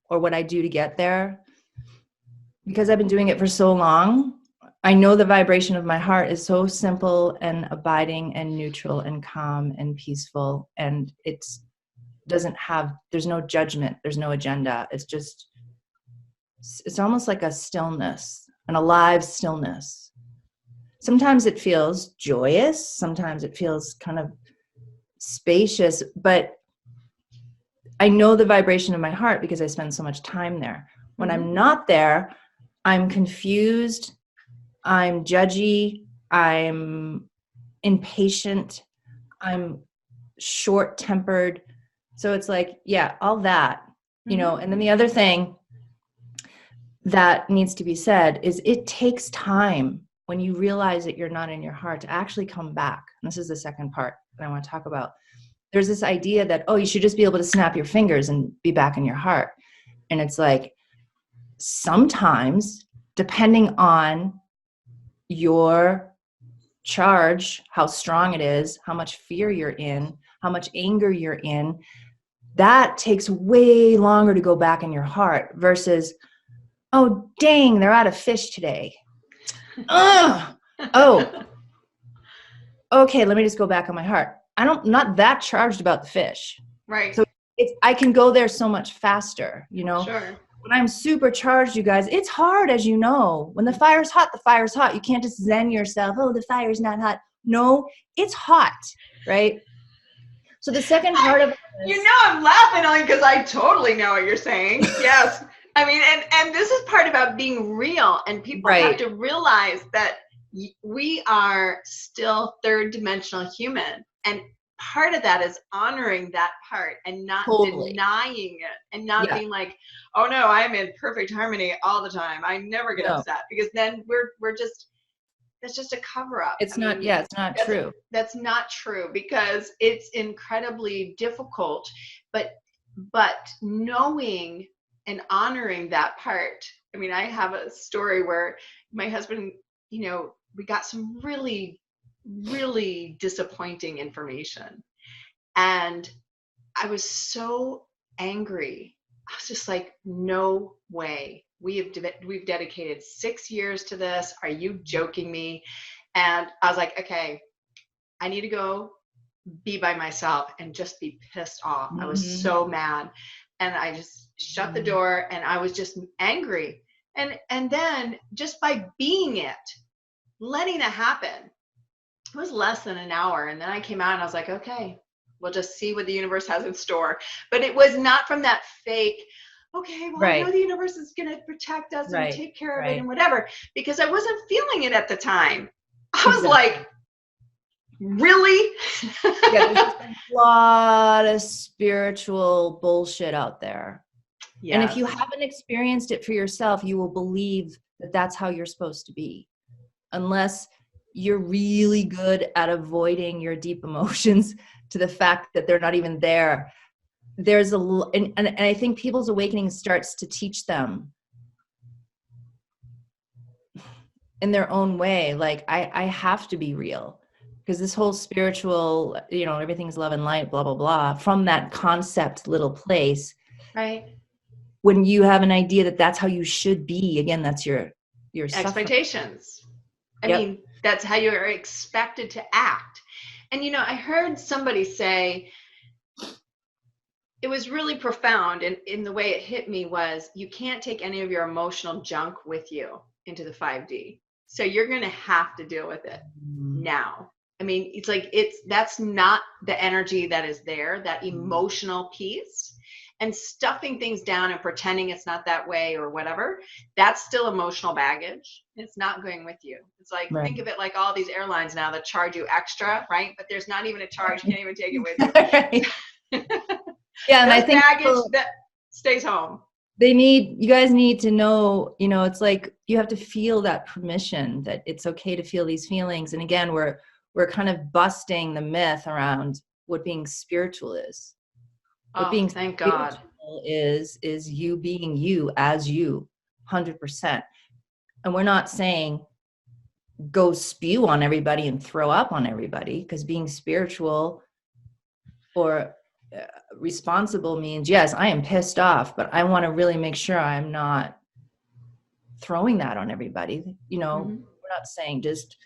or what I do to get there, because I've been doing it for so long, I know the vibration of my heart is so simple and abiding and neutral and calm and peaceful. And there's no judgment. There's no agenda. It's almost like a stillness, an alive stillness. Sometimes it feels joyous. Sometimes it feels kind of spacious, but I know the vibration of my heart because I spend so much time there. When I'm not there, I'm confused, I'm judgy, I'm impatient, I'm short-tempered. So it's like, yeah, all that, and then the other thing that needs to be said is it takes time when you realize that you're not in your heart to actually come back. And this is the second part that I want to talk about. There's this idea that, you should just be able to snap your fingers and be back in your heart. And it's like, sometimes, depending on your charge, how strong it is, how much fear you're in, how much anger you're in, that takes way longer to go back in your heart versus, oh, dang, they're out of fish today. Okay, let me just go back on my heart. Not that charged about the fish. Right. So I can go there so much faster, Sure. When I'm super charged, you guys, it's hard, as you know. When the fire's hot, the fire's hot. You can't just zen yourself, the fire's not hot. No, it's hot, right? So the second part of this, I'm laughing only because I totally know what you're saying. Yes. I mean, and this is part about being real, and people have to realize that we are still third dimensional human, and part of that is honoring that part and not denying it and not being like, oh no, I'm in perfect harmony all the time, I never get upset, because then we're just, that's just a cover up. It's not true. That's not true, because it's incredibly difficult, but knowing and honoring that part. I mean, I have a story where my husband, we got some really, really disappointing information. And I was so angry. I was just like, no way. We've dedicated 6 years to this. Are you joking me? And I was like, okay, I need to go be by myself and just be pissed off. I was so mad. And I just shut the door, and I was just angry. And then just by being it, letting it happen, it was less than an hour. And then I came out and I was like, okay, we'll just see what the universe has in store. But it was not from that fake, okay, well, I know the universe is going to protect us and take care of it and whatever, because I wasn't feeling it at the time. I was like, really? There's a lot of spiritual bullshit out there. Yes. And if you haven't experienced it for yourself, you will believe that that's how you're supposed to be. Unless you're really good at avoiding your deep emotions to the fact that they're not even there. And I think people's awakening starts to teach them in their own way. Like, I have to be real. Because this whole spiritual, everything's love and light, blah, blah, blah, from that concept little place. Right. When you have an idea that that's how you should be, again, that's your expectations. I mean, that's how you're expected to act. And, I heard somebody say, it was really profound, and in the way it hit me was, you can't take any of your emotional junk with you into the 5D. So you're going to have to deal with it now. I mean, it's like, that's not the energy that is there, that emotional piece. And stuffing things down and pretending it's not that way or whatever, that's still emotional baggage. It's not going with you. It's like, think of it like all these airlines now that charge you extra, right? But there's not even a charge. You can't even take it with you. Yeah, and I think baggage that stays home. you guys need to know, it's like you have to feel that permission that it's okay to feel these feelings. And again, we're kind of busting the myth around what being spiritual is. What being thank spiritual God. is you being you as you, 100%. And we're not saying go spew on everybody and throw up on everybody, because being spiritual or responsible means, yes, I am pissed off, but I want to really make sure I'm not throwing that on everybody. We're not saying just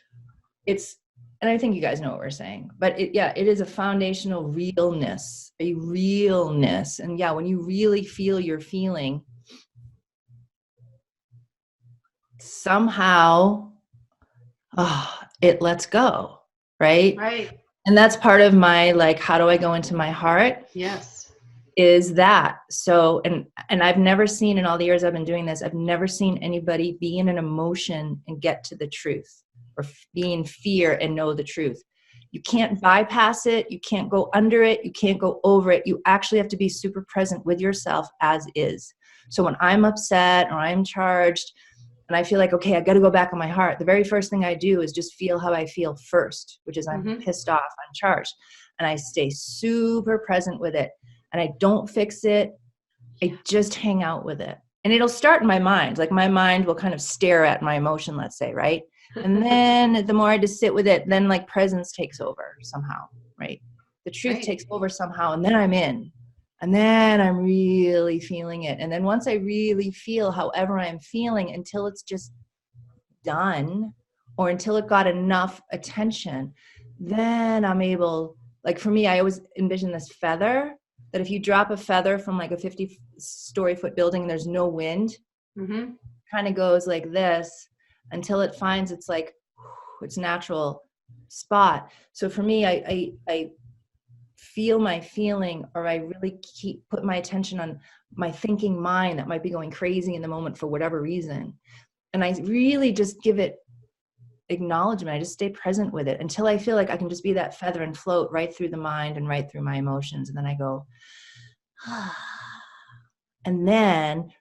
and I think you guys know what we're saying, but it is a foundational realness. And yeah, when you really feel your feeling, somehow it lets go, right? Right. And that's part of my, like, how do I go into my heart? Yes. Is that so? And I've never seen, in all the years I've been doing this, I've never seen anybody be in an emotion and get to the truth, or be in fear and know the truth. You can't bypass it. You can't go under it. You can't go over it. You actually have to be super present with yourself as is. So when I'm upset or I'm charged and I feel like, okay, I got to go back on my heart, the very first thing I do is just feel how I feel first, which is I'm pissed off, I'm charged. And I stay super present with it. And I don't fix it. I just hang out with it. And it'll start in my mind. Like, my mind will kind of stare at my emotion, let's say, right? And then the more I just sit with it, then like presence takes over somehow, right? The truth takes over somehow, and then I'm in. And then I'm really feeling it. And then once I really feel however I'm feeling, until it's just done, or until it got enough attention, then I'm able, like, for me, I always envision this feather, that if you drop a feather from like a 50-story foot building and there's no wind, kind of goes like this until it finds its like its natural spot. So for me, I feel my feeling, or I really put my attention on my thinking mind that might be going crazy in the moment for whatever reason. And I really just give it acknowledgement. I just stay present with it until I feel like I can just be that feather and float right through the mind and right through my emotions. And then I go, and then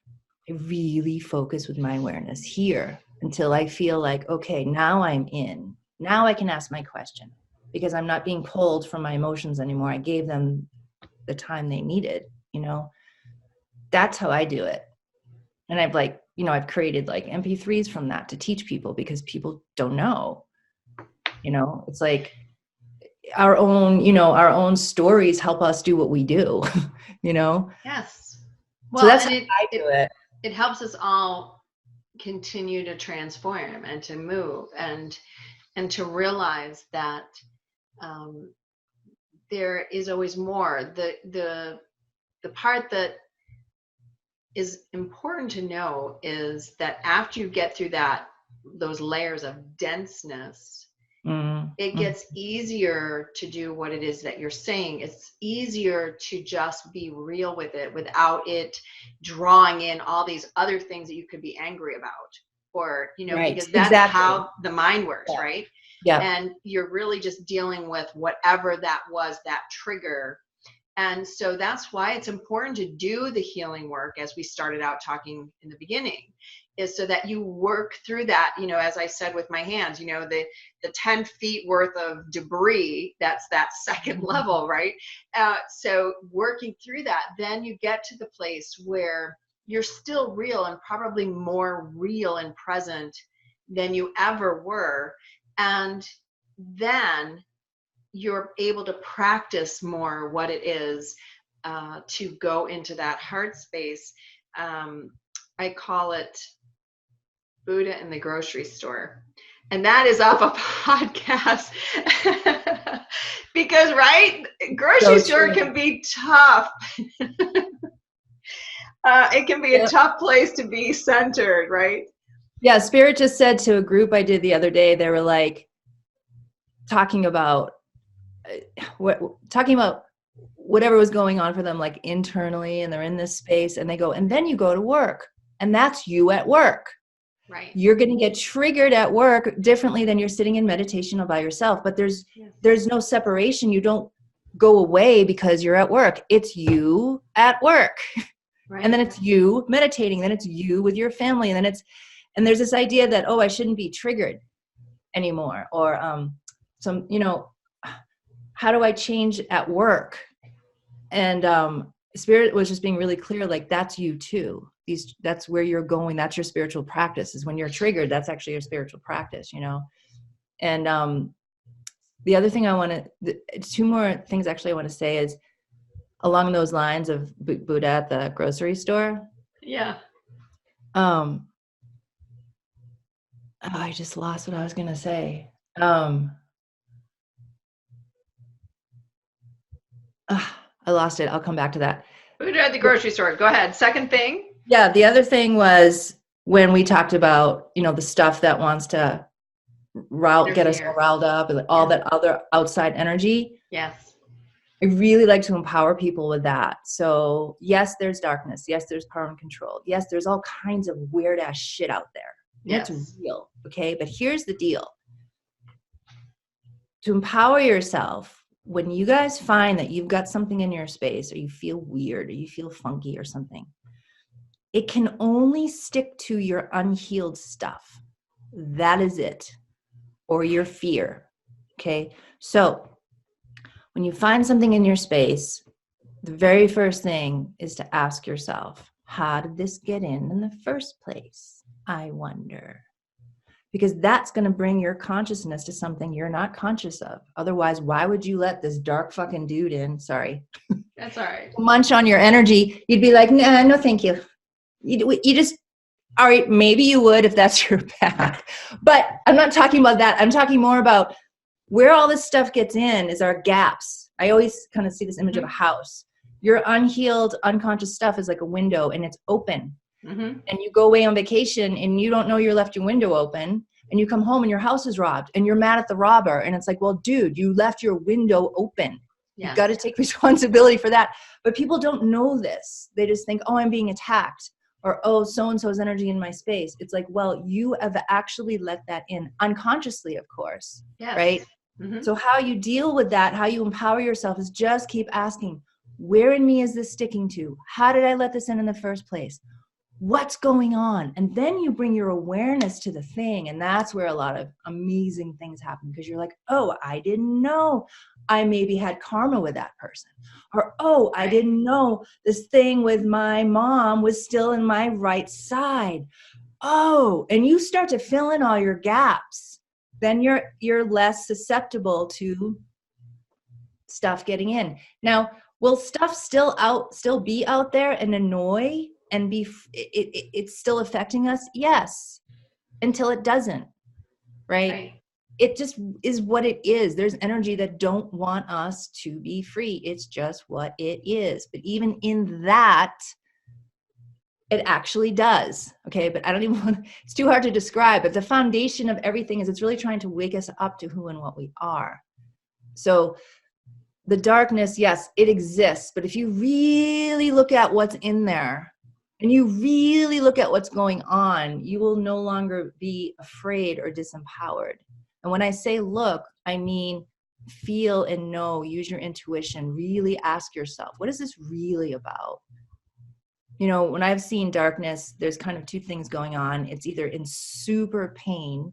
I really focus with my awareness here until I feel like, okay, now I'm in. Now I can ask my question, because I'm not being pulled from my emotions anymore. I gave them the time they needed, That's how I do it. And I've I've created like MP3s from that to teach people, because people don't know. It's like our own stories help us do what we do, Yes. Well, so that's how I do it. It helps us all continue to transform and to move and to realize that there is always more. The part that is important to know is that after you get through those layers of denseness, it gets easier to do what it is that you're saying. It's easier to just be real with it without it drawing in all these other things that you could be angry about, or, right. Because that's how the mind works, right? Yeah. And you're really just dealing with whatever that was, that trigger. And so that's why it's important to do the healing work, as we started out talking in the beginning, is so that you work through that, as I said with my hands, the 10 feet worth of debris, that's that second level, right? So working through that, then you get to the place where you're still real, and probably more real and present than you ever were. And then you're able to practice more what it is to go into that heart space. I call it Buddha in the grocery store. And that is off a podcast. Because, right, grocery store can be tough. It can be a tough place to be centered, right? Yeah, Spirit just said to a group I did the other day, they were like talking about whatever was going on for them, like internally, and they're in this space, and they go, and then you go to work, and that's you at work. Right. You're going to get triggered at work differently than you're sitting in meditation all by yourself. But there's no separation. You don't go away because you're at work. It's you at work. Right. And then it's you meditating, then it's you with your family, and then and there's this idea that, oh, I shouldn't be triggered anymore, or how do I change at work? And Spirit was just being really clear, like, that's you too. That's where you're going. That's your spiritual practice, is when you're triggered, that's actually your spiritual practice, And the other thing two more things actually I want to say is along those lines of Buddha at the grocery store. Yeah. I just lost what I was going to say. I lost it. I'll come back to that. Buddha at the grocery store. Go ahead. Second thing. Yeah. The other thing was when we talked about, the stuff that wants to get us all riled up, and all that other outside energy. Yes. I really like to empower people with that. So yes, there's darkness. Yes, there's power and control. Yes, there's all kinds of weird ass shit out there. Yes. It's real. Okay. But here's the deal. To empower yourself, when you guys find that you've got something in your space, or you feel weird, or you feel funky or something, it can only stick to your unhealed stuff. That is it. Or your fear. Okay. So when you find something in your space, the very first thing is to ask yourself, how did this get in the first place? I wonder. Because that's going to bring your consciousness to something you're not conscious of. Otherwise, why would you let this dark fucking dude in? Sorry. That's all right. Munch on your energy. You'd be like, nah, no, thank you. You just, all right, maybe you would if that's your path. But I'm not talking about that. I'm talking more about where all this stuff gets in is our gaps. I always kind of see this image of a house. Your unhealed, unconscious stuff is like a window, and it's open. Mm-hmm. And you go away on vacation and you don't know you left your window open, and you come home and your house is robbed and you're mad at the robber. And it's like, well, dude, you left your window open. Yes. You've got to take responsibility for that. But people don't know this. They just think, oh, I'm being attacked, or, oh, so-and-so's energy in my space. It's like, well, you have actually let that in unconsciously, of course. Yes. Right? Mm-hmm. So how you deal with that, how you empower yourself, is just keep asking, where in me is this sticking to? How did I let this in the first place? What's going on? And then you bring your awareness to the thing. And that's where a lot of amazing things happen, because you're like, oh, I didn't know I maybe had karma with that person. Or, oh, I didn't know this thing with my mom was still in my right side. Oh, and you start to fill in all your gaps. Then you're less susceptible to stuff getting in. Now, will stuff still be out there and annoy and it's still affecting us? Yes, until it doesn't, right? It just is what it is. There's energy that don't want us to be free. It's just what it is. But even in that, it actually does. Okay. But I don't even want, it's too hard to describe, but the foundation of everything is it's really trying to wake us up to who and what we are. So the darkness, yes, it exists. But if you really look at what's in there, and you really look at what's going on, you will no longer be afraid or disempowered. And when I say look, I mean feel and know, use your intuition, really ask yourself, what is this really about? When I've seen darkness, there's kind of two things going on. It's either in super pain,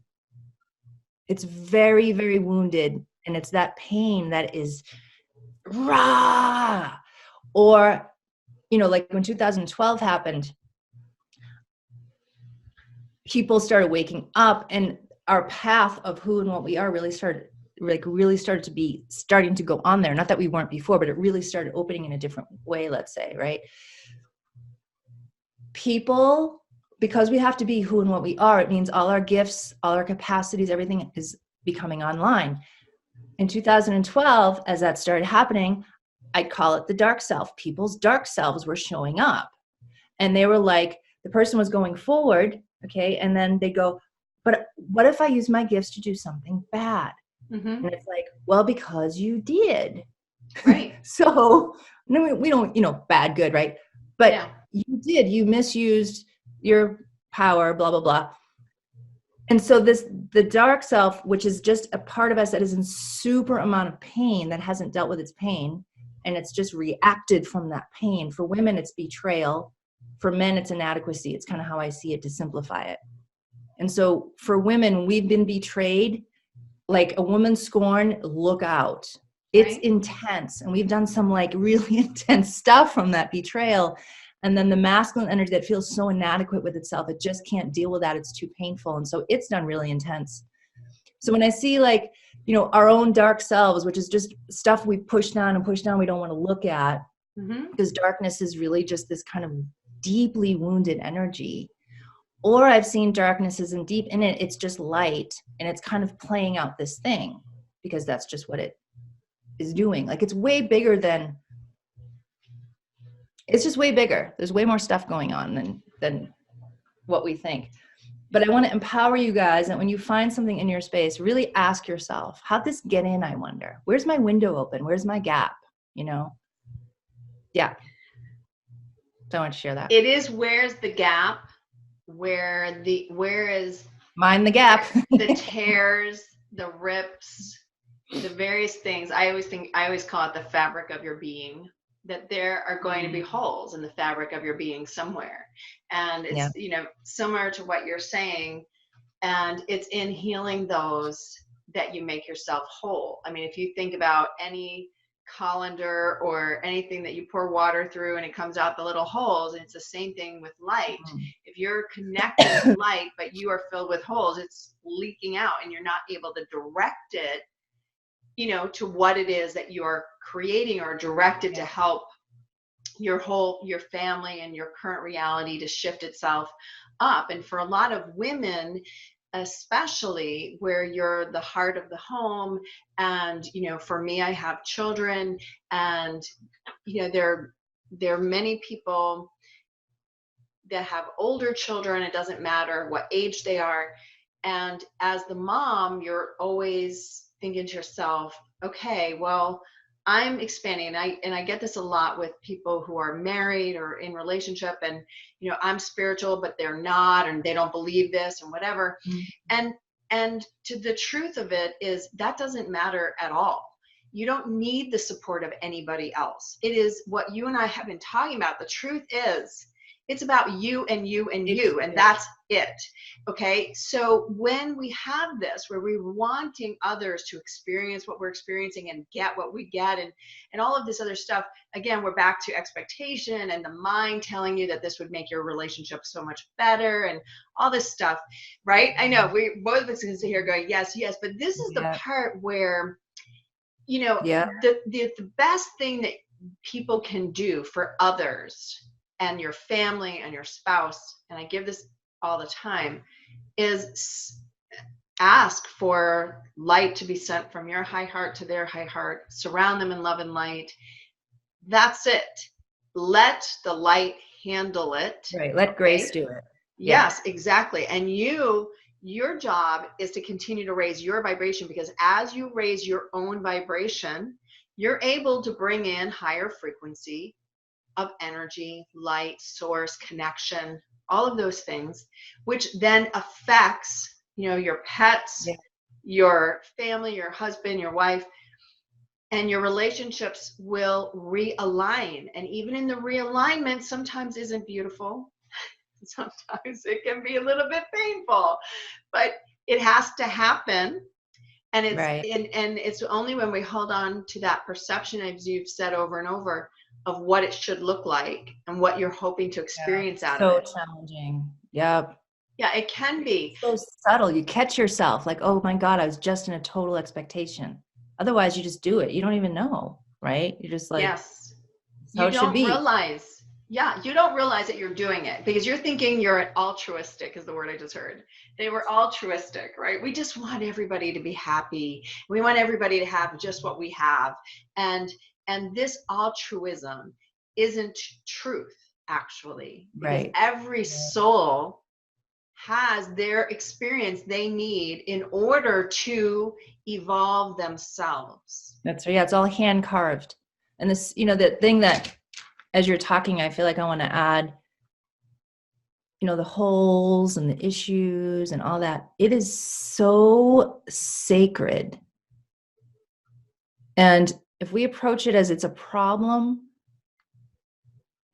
it's very, very wounded, and it's that pain that is rah, or like when 2012 happened, people started waking up, and our path of who and what we are really started to go on there. Not that we weren't before, but it really started opening in a different way, let's say, right? People, because we have to be who and what we are, it means all our gifts, all our capacities, everything is becoming online. In 2012, as that started happening, I'd call it the dark self. People's dark selves were showing up, and they were like, the person was going forward. Okay. And then they go, but what if I use my gifts to do something bad? Mm-hmm. And it's like, well, because you did. Right. So no, we don't, bad, good. Right. But you did, you misused your power, blah, blah, blah. And so the dark self, which is just a part of us that is in super amount of pain, that hasn't dealt with its pain, and it's just reacted from that pain. For women, it's betrayal. For men, it's inadequacy. It's kind of how I see it, to simplify it. And so for women, we've been betrayed. Like a woman scorned, look out. It's Right. intense. And we've done some like really intense stuff from that betrayal. And then the masculine energy that feels so inadequate with itself, it just can't deal with that. It's too painful. And so it's done really intense. So when I see like, you know, our own dark selves, which is just stuff we push down and push down, we don't want to look at, because darkness is really just this kind of deeply wounded energy. Or I've seen darkness isn't deep in it. It's just light, and it's kind of playing out this thing because that's just what it is doing. Like it's way bigger than, it's just way bigger. There's way more stuff going on than what we think. But I want to empower you guys that when you find something in your space, really ask yourself, how'd this get in, I wonder? Where's my window open? Where's my gap? You know? Yeah. So I want to share that. It is, where's the gap? Where is mind the gap? The tears, the rips, the various things. I always call it the fabric of your being, that there are going to be holes in the fabric of your being somewhere. And it's, you know, similar to what you're saying. And it's in healing those that you make yourself whole. I mean, if you think about any colander or anything that you pour water through and it comes out the little holes, and it's the same thing with light. If you're connected to light but you are filled with holes, it's leaking out and you're not able to direct it, you know, to what it is that you're creating, or directed to help your family and your current reality to shift itself up. And for a lot of women, especially where you're the heart of the home, and you know, for me, I have children, and you know, there are many people that have older children. It doesn't matter what age they are, and as the mom, you're always thinking to yourself, okay, well, I'm expanding, and I get this a lot with people who are married or in relationship, and you know, I'm spiritual but they're not, and they don't believe this and whatever. And to the truth of it is, that doesn't matter at all. You don't need the support of anybody else. It is what you and I have been talking about. The truth is, it's about you and you and you, and that's it. Okay. So when we have this, where we're wanting others to experience what we're experiencing and get what we get, and all of this other stuff, again, we're back to expectation and the mind telling you that this would make your relationship so much better and all this stuff, right? I know we both of us can sit here going, yes, yes, but this is the part where, you know, the best thing that people can do for others and your family and your spouse, and I give this all the time, is ask for light to be sent from your high heart to their high heart. Surround them in love and light. That's it. Let the light handle it. Right. Let grace do it. Yes, exactly. And your job is to continue to raise your vibration, because as you raise your own vibration, you're able to bring in higher frequency of energy, light, source, connection, all of those things, which then affects, you know, your pets, your family, your husband, your wife, and your relationships will realign. And even in the realignment, sometimes isn't beautiful. Sometimes it can be a little bit painful, but it has to happen. And it's and it's only when we hold on to that perception, as you've said over and over, of what it should look like and what you're hoping to experience out of it. So challenging. Yep. Yeah, it can be. So subtle. You catch yourself like, oh my God, I was just in a total expectation. Otherwise, you just do it. You don't even know, right? You're just like, yes, you don't realize. Yeah, you don't realize that you're doing it because you're thinking you're altruistic, is the word I just heard. They were altruistic, right? We just want everybody to be happy. We want everybody to have just what we have. And this altruism isn't truth, actually, because every soul has their experience they need in order to evolve themselves. That's right. Yeah, it's all hand carved. And this, you know, the thing that, as you're talking, I feel like I want to add, you know, the holes and the issues and all that. It is so sacred. And if we approach it as it's a problem,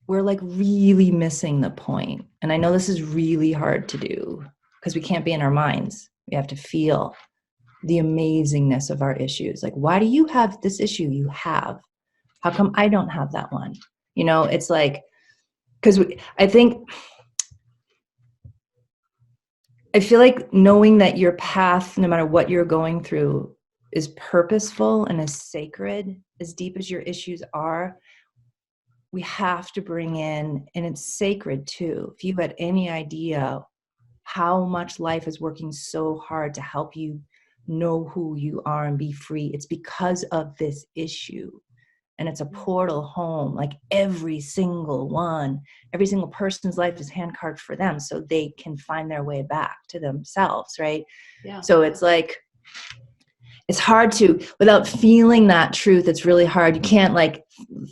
we're like really missing the point. And I know this is really hard to do because we can't be in our minds. We have to feel the amazingness of our issues. Like, why do you have this issue you have? How come I don't have that one? You know, it's like, because I feel like knowing that your path, no matter what you're going through, is purposeful and is sacred, as deep as your issues are, we have to bring in, and it's sacred too. If you had any idea how much life is working so hard to help you know who you are and be free, it's because of this issue. And it's a portal home. Like every single person's life is hand carved for them so they can find their way back to themselves, right? Yeah. So it's like, it's hard to, without feeling that truth, it's really hard. You can't like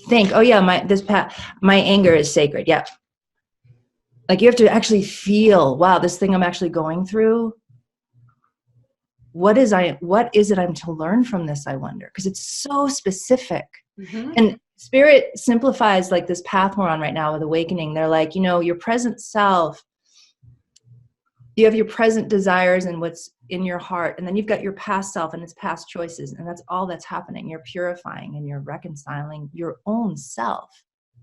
think, oh yeah, my anger is sacred. Yeah. Like you have to actually feel, wow, this thing I'm actually going through, what is it I'm to learn from this, I wonder? Because it's so specific. Mm-hmm. And Spirit simplifies like this path we're on right now with awakening. They're like, you know, your present self, you have your present desires and what's in your heart. And then you've got your past self and its past choices. And that's all that's happening. You're purifying and you're reconciling your own self.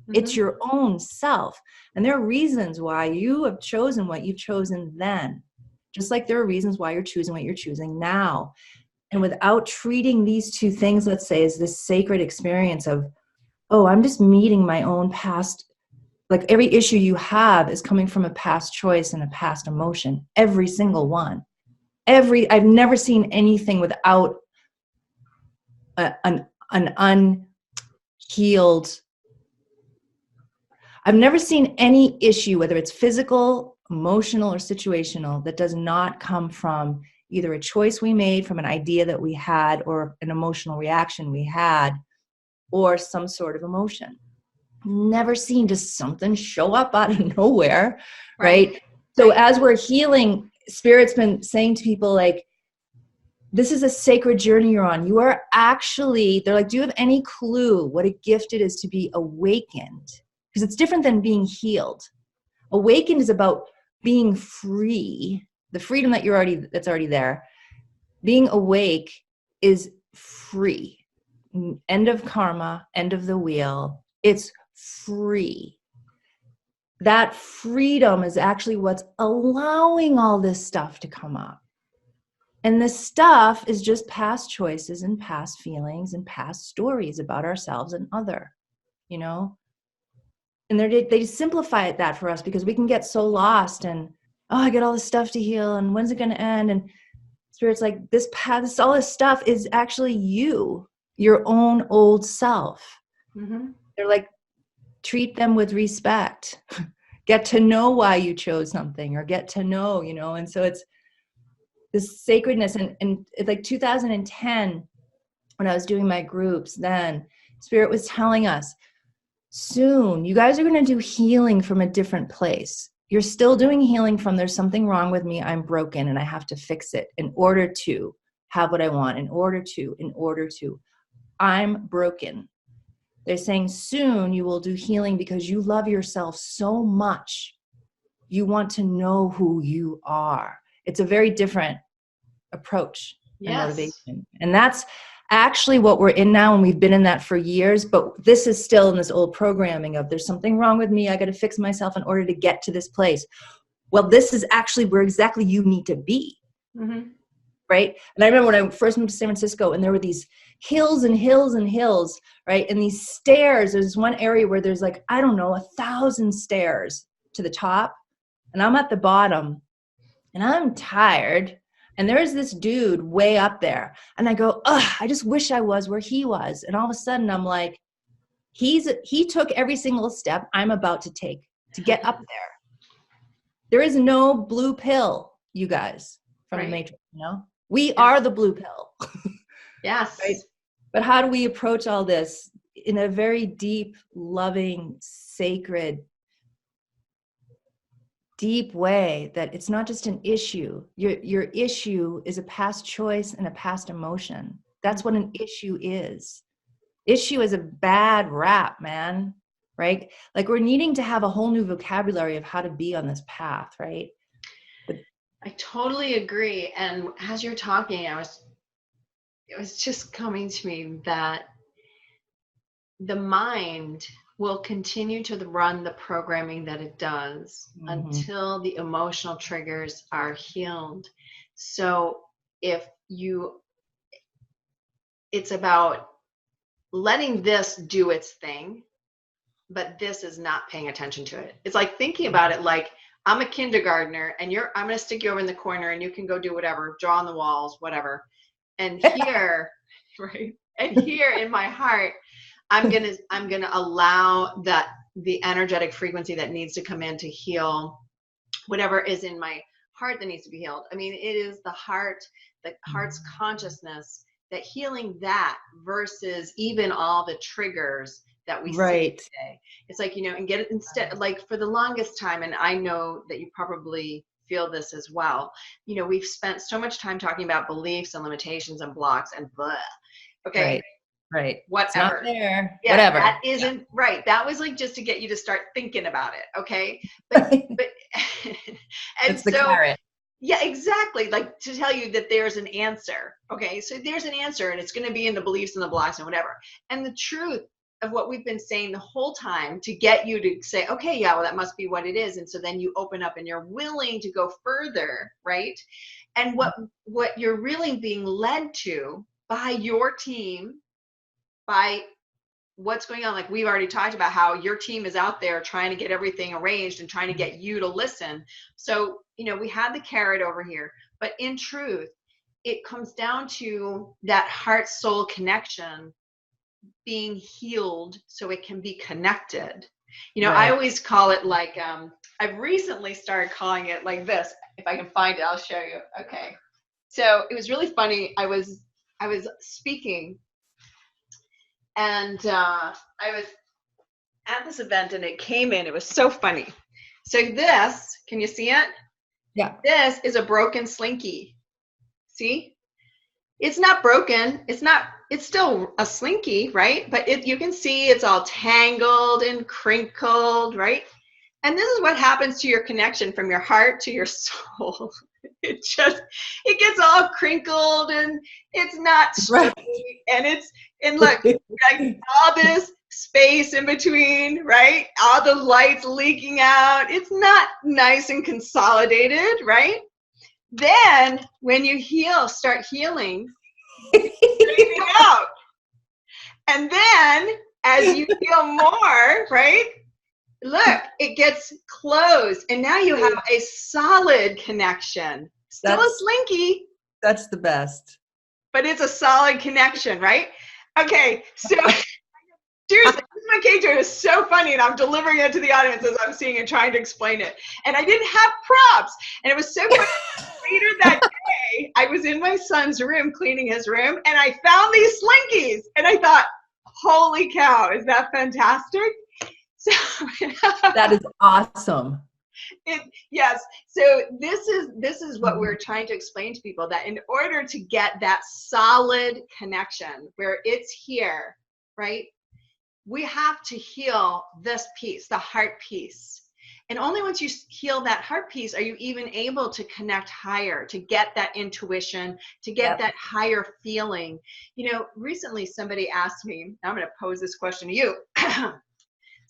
Mm-hmm. It's your own self. And there are reasons why you have chosen what you've chosen then. Just like there are reasons why you're choosing what you're choosing now. And without treating these two things, let's say, as this sacred experience of, oh, I'm just meeting my own past. Like every issue you have is coming from a past choice and a past emotion. Every single one. I've never seen anything without an unhealed. I've never seen any issue, whether it's physical, emotional, or situational, that does not come from either a choice we made, from an idea that we had, or an emotional reaction we had, or some sort of emotion. Never seen just something show up out of nowhere, right? So as we're healing, Spirit's been saying to people like, this is a sacred journey you're on. You are actually, they're like, do you have any clue what a gift it is to be awakened? Because it's different than being healed. Awakened is about being free, the freedom that that's already there. Being awake is free. End of karma, end of the wheel. It's free. That freedom is actually what's allowing all this stuff to come up. And this stuff is just past choices and past feelings and past stories about ourselves and other, you know? And they simplify that for us because we can get so lost and, oh, I got all this stuff to heal and when's it going to end? And Spirit's like, all this stuff is actually you, your own old self. Mm-hmm. They're like, treat them with respect. Get to know why you chose something, or get to know, you know. And so it's this sacredness. And it's like 2010, when I was doing my groups, then Spirit was telling us, soon you guys are going to do healing from a different place. You're still doing healing from, there's something wrong with me, I'm broken, and I have to fix it in order to have what I want, in order to, I'm broken. They're saying soon you will do healing because you love yourself so much. You want to know who you are. It's a very different approach and motivation. And that's actually what we're in now, and we've been in that for years, but this is still in this old programming of there's something wrong with me, I got to fix myself in order to get to this place. Well, this is actually where exactly you need to be. Mm-hmm. Right? And I remember when I first moved to San Francisco, and there were these hills and hills and hills, right? And these stairs, there's one area where there's like, I don't know, 1,000 stairs to the top, and I'm at the bottom, and I'm tired. And there's this dude way up there. And I go, ugh, I just wish I was where he was. And all of a sudden I'm like, he took every single step I'm about to take to get up there. There is no blue pill, you guys, from the Matrix, you know? We are the blue pill. Yes. Right? But how do we approach all this in a very deep, loving, sacred, deep way, that it's not just an issue. Your issue is a past choice and a past emotion. That's what an issue is. Issue is a bad rap, man. right? Like we're needing to have a whole new vocabulary of how to be on this path, right? I totally agree. And as you're talking, it was just coming to me that the mind will continue to run the programming that it does until the emotional triggers are healed. So it's about letting this do its thing, but this is not paying attention to it. It's like thinking about it like I'm a kindergartner and I'm going to stick you over in the corner and you can go do whatever, draw on the walls, whatever. And here, right? And here in my heart, I'm going to allow the energetic frequency that needs to come in to heal whatever is in my heart that needs to be healed. I mean, it is the heart's consciousness that healing that versus even all the triggers that we see today. It's like, and get it instead, like for the longest time, and I know that you probably feel this as well. We've spent so much time talking about beliefs and limitations and blocks and blah. Okay. Right. Whatever. It's not there. Yeah, whatever. That isn't right. That was like just to get you to start thinking about it. Okay. But and it's the carrot. Yeah, exactly. Like to tell you that there's an answer. Okay. So there's an answer and it's going to be in the beliefs and the blocks and whatever. And the truth of what we've been saying the whole time to get you to say, okay, yeah, well, that must be what it is. And so then you open up and you're willing to go further. Right. And what you're really being led to by your team, by what's going on. Like we've already talked about how your team is out there trying to get everything arranged and trying to get you to listen. So, we had the carrot over here, but in truth, it comes down to that heart soul connection being healed so it can be connected. I always call it like, I've recently started calling it like this. If I can find it, I'll show you. Okay. So it was really funny. I was speaking and I was at this event and it came in. It was so funny. So can you see it? Yeah. This is a broken slinky. See? It's not broken. It's still a slinky, right? But you can see it's all tangled and crinkled, right? And this is what happens to your connection from your heart to your soul. It gets all crinkled and it's not straight. Right. And look, like all this space in between, right? All the lights leaking out. It's not nice and consolidated, right? Then when you start healing, straighten out. And then as you feel more, right? Look, it gets closed. And now you have a solid connection. Still a slinky. That's the best. But it's a solid connection, right? Okay, so seriously, my character is so funny, and I'm delivering it to the audience as I'm seeing it, trying to explain it. And I didn't have props, and it was so funny. Later that day, I was in my son's room cleaning his room, and I found these slinkies, and I thought, "Holy cow, is that fantastic?" So that is awesome. Yes. So this is what we're trying to explain to people, that in order to get that solid connection where it's here, right? We have to heal this piece, the heart piece. And only once you heal that heart piece are you even able to connect higher, to get that intuition, to get that higher feeling. Recently somebody asked me, I'm going to pose this question to you.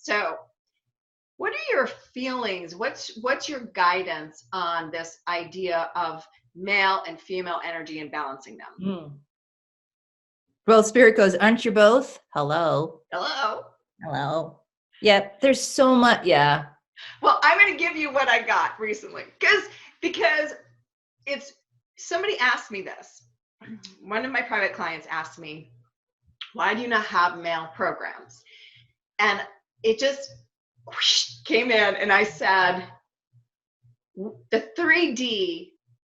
So, what are your feelings? What's your guidance on this idea of male and female energy and balancing them? Well, Spirit goes, aren't you both? Hello. Hello. Hello. Yep. There's so much. Yeah. Well, I'm going to give you what I got recently because somebody asked me this. One of my private clients asked me, why do you not have male programs? And it just came in, and I said, the 3D,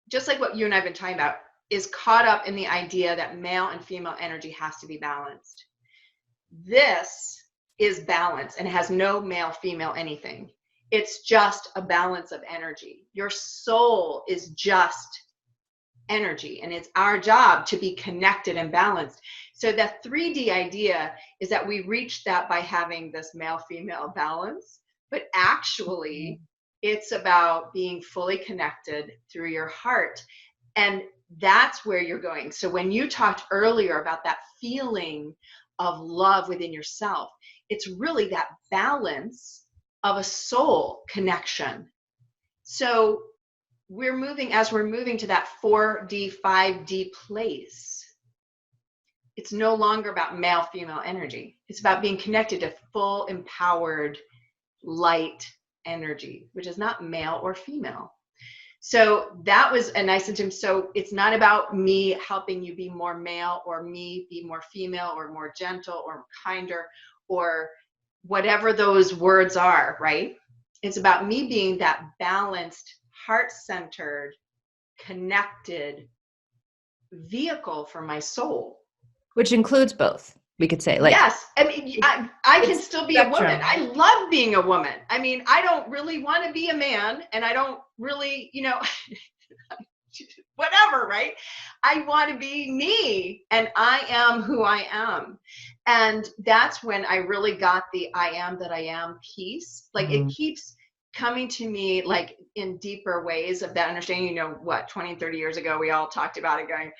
just like what you and I have been talking about, is caught up in the idea that male and female energy has to be balanced. This is balance and has no male, female, anything. It's just a balance of energy. Your soul is just energy, and it's our job to be connected and balanced. So that 3D idea is that we reach that by having this male-female balance, but actually it's about being fully connected through your heart. And that's where you're going. So when you talked earlier about that feeling of love within yourself, it's really that balance of a soul connection. So as we're moving to that 4D, 5D place, it's no longer about male, female energy. It's about being connected to full, empowered, light energy, which is not male or female. So that was a nice sentence. So it's not about me helping you be more male or me be more female or more gentle or kinder or whatever those words are, right? It's about me being that balanced, heart-centered, connected vehicle for my soul. Which includes both, we could say. Like, yes. I mean, I can still be spectrum. A woman. I love being a woman. I mean, I don't really want to be a man, and I don't really, you know, whatever, right? I want to be me, and I am who I am. And that's when I really got the I am that I am piece. Like it keeps coming to me like in deeper ways of that understanding. You know what, 20, 30 years ago, we all talked about it going,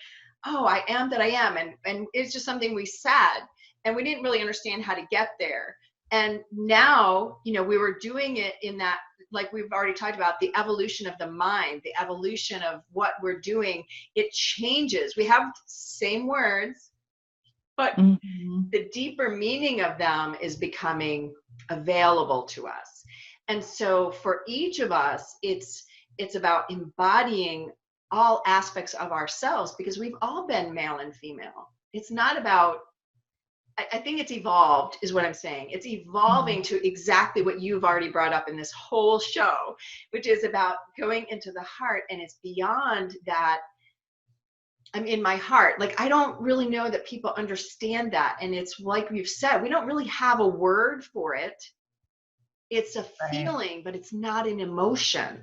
oh, I am that I am. And it's just something we said, and we didn't really understand how to get there. And now, you know, we were doing it in that, like we've already talked about, the evolution of the mind, the evolution of what we're doing. It changes. We have same words, but the deeper meaning of them is becoming available to us. And so for each of us, it's about embodying all aspects of ourselves, because we've all been male and female. It's not about, I think it's evolved is what I'm saying. It's evolving to exactly what you've already brought up in this whole show, which is about going into the heart. And it's beyond that. I'm in my heart. Like, I don't really know that people understand that. And it's like we've said, we don't really have a word for it. It's a feeling, but it's not an emotion.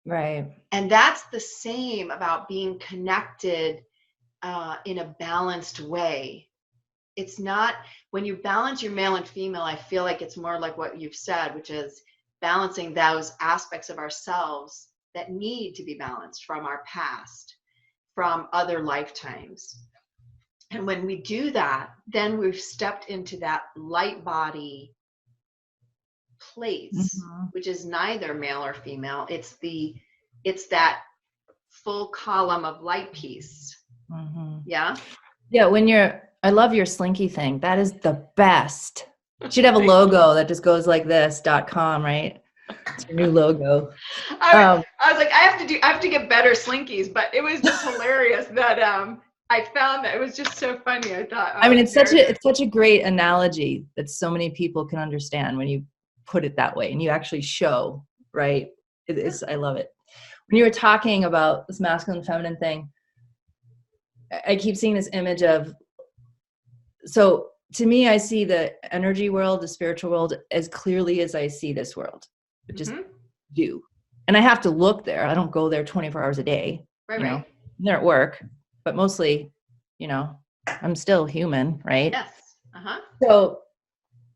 Right. And that's the same about being connected in a balanced way. It's not, when you balance your male and female, I feel like it's more like what you've said, which is balancing those aspects of ourselves that need to be balanced from our past, from other lifetimes. And when we do that, then we've stepped into that light body place, which is neither male or female. It's that full column of light piece. Yeah. Yeah. I love your slinky thing. That is the best. You should have a logo that just goes like this.com, right? It's your new logo. I was like, I have to get better slinkies, but it was just hilarious that I found that it was just so funny. I thought, I mean, it's such a great analogy that so many people can understand when you put it that way and you actually show, right? I love it. When you were talking about this masculine feminine thing, I keep seeing this image of, so to me, I see the energy world, the spiritual world, as clearly as I see this world. Just do. And I have to look there. I don't go there 24 hours a day. Right. I'm there at work, but mostly, I'm still human, right? Yes. So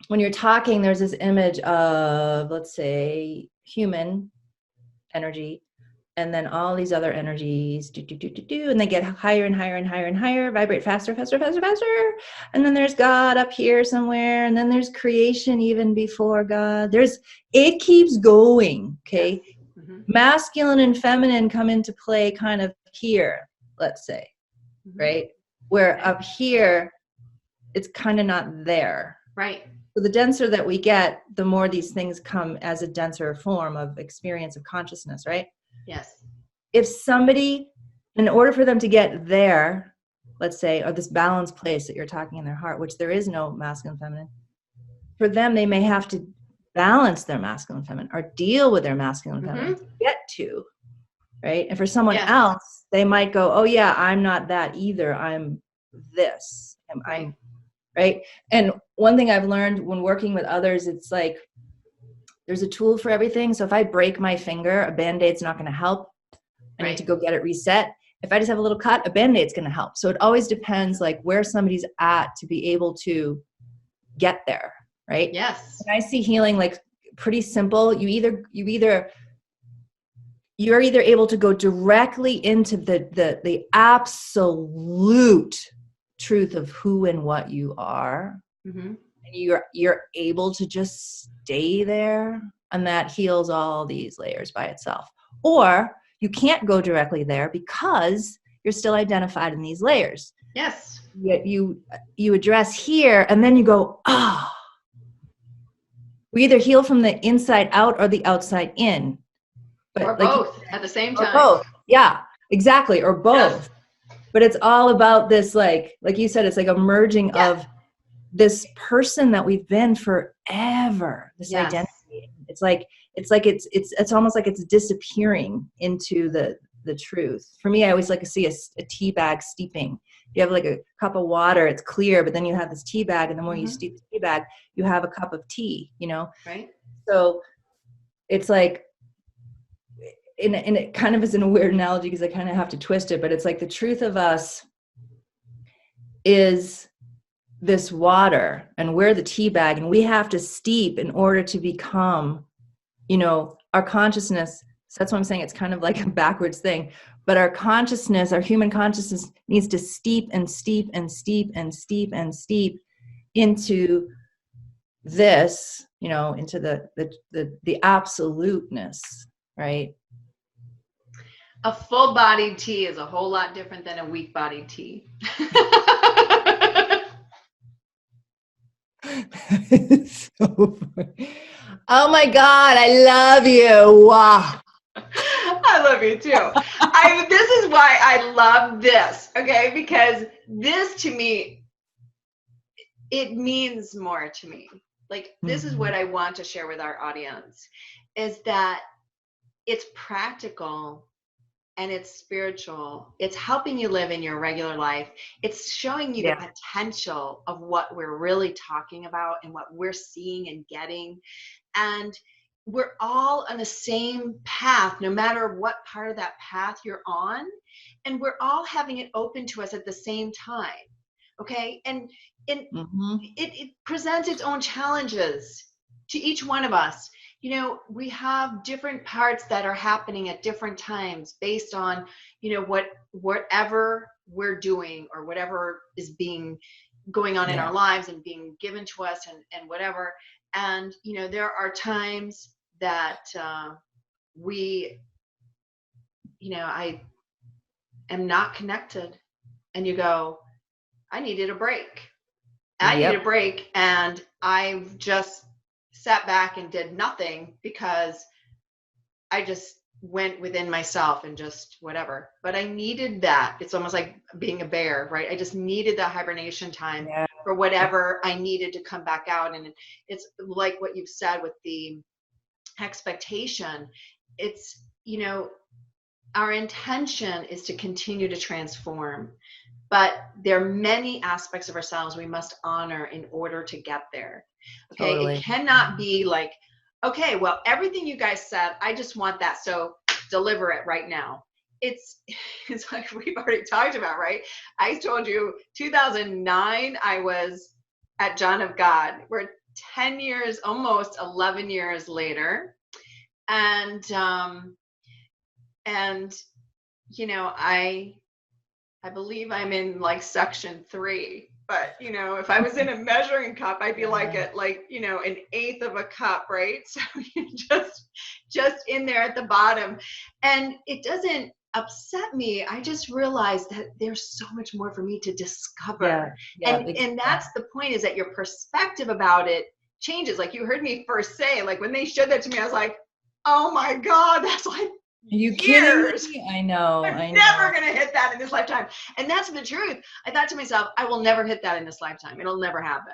when you're talking, there's this image of, let's say, human energy, and then all these other energies, and they get higher and higher and higher and higher, vibrate faster, faster, faster, faster. And then there's God up here somewhere, and then there's creation even before God. It keeps going, okay? Masculine and feminine come into play kind of here, let's say, right? Where up here, it's kind of not there. Right. So the denser that we get, the more these things come as a denser form of experience of consciousness, right? Yes. If somebody, in order for them to get there, let's say, or this balanced place that you're talking in their heart, which there is no masculine, feminine, for them, they may have to balance their masculine, feminine, or deal with their masculine, feminine to get to, right? And for someone else, they might go, oh yeah, I'm not that either. I'm this. I'm right. And one thing I've learned when working with others, it's like, there's a tool for everything. So if I break my finger, a Band-Aid's not going to help. I need to go get it reset. If I just have a little cut, a Band-Aid's going to help. So it always depends like where somebody's at to be able to get there, right? Yes. And I see healing like pretty simple. You're either able to go directly into the absolute truth of who and what you are. Mm-hmm. And you're able to just stay there, and that heals all these layers by itself. Or you can't go directly there because you're still identified in these layers. Yes. You address here, and then you go, we either heal from the inside out or the outside in. But or both at the same time. Or both. Yeah, exactly. Or both. Yes. But it's all about this, like you said, it's like a merging of this person that we've been forever, this identity. It's almost like it's disappearing into the truth. For me, I always like to see a tea bag steeping. You have like a cup of water, it's clear, but then you have this tea bag, and the more you steep the tea bag, you have a cup of tea, Right. So it's like, and it kind of is in a weird analogy because I kind of have to twist it, but it's like the truth of us is this water, and we're the tea bag, and we have to steep in order to become, our consciousness. So that's what I'm saying. It's kind of like a backwards thing, but our consciousness, our human consciousness, needs to steep and steep and steep and steep and steep into this, into the absoluteness, right? A full-bodied tea is a whole lot different than a weak-bodied tea. So funny. Oh my God, I love you. Wow. I love you too. This is why I love this, okay? Because this to me, it means more to me. Like, this is what I want to share with our audience, is that it's practical and it's spiritual. It's helping you live in your regular life. It's showing you the potential of what we're really talking about and what we're seeing and getting. And we're all on the same path, no matter what part of that path you're on. And we're all having it open to us at the same time. Okay. And it presents its own challenges to each one of us. We have different parts that are happening at different times based on, whatever we're doing or whatever is going on in our lives and being given to us and whatever. And, there are times that I am not connected, and you go, I needed a break. I needed a break, and I've just sat back and did nothing because I just went within myself and just whatever. But I needed that. It's almost like being a bear, right? I just needed that hibernation time for whatever I needed to come back out. And it's like what you've said with the expectation. It's, our intention is to continue to transform. But there are many aspects of ourselves we must honor in order to get there. Okay. Totally. It cannot be like, okay, well, everything you guys said, I just want that. So deliver it right now. It's like we've already talked about, right? I told you 2009, I was at John of God. We're 10 years, almost 11 years later. And I believe I'm in like section 3, but if I was in a measuring cup, I'd be like at an eighth of a cup, right? So you're just in there at the bottom, and it doesn't upset me. I just realized that there's so much more for me to discover. And that's the point, is that your perspective about it changes. Like you heard me first say, like when they showed that to me, I was like, oh my God, that's like, are you kidding me? I know. I'm never going to hit that in this lifetime. And that's the truth. I thought to myself, I will never hit that in this lifetime. It'll never happen.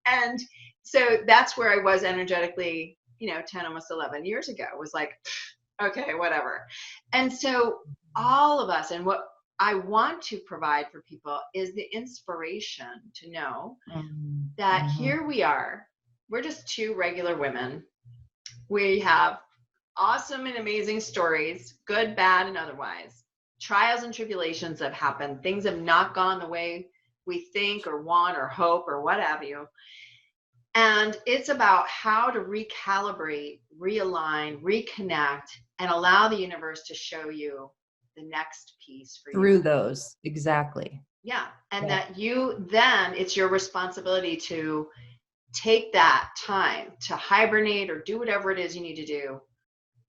And so that's where I was energetically, 10, almost 11 years ago. It was like, okay, whatever. And so all of us, and what I want to provide for people is the inspiration to know that here we are. We're just two regular women. We have awesome and amazing stories, good, bad, and otherwise. trials and tribulations have happened. Things have not gone the way we think or want or hope or what have you. And it's about how to recalibrate, realign, reconnect, and allow the universe to show you the next piece for Through you. those. Exactly. Yeah. And Yeah. that you then, it's your responsibility to take that time to hibernate or do whatever it is you need to do,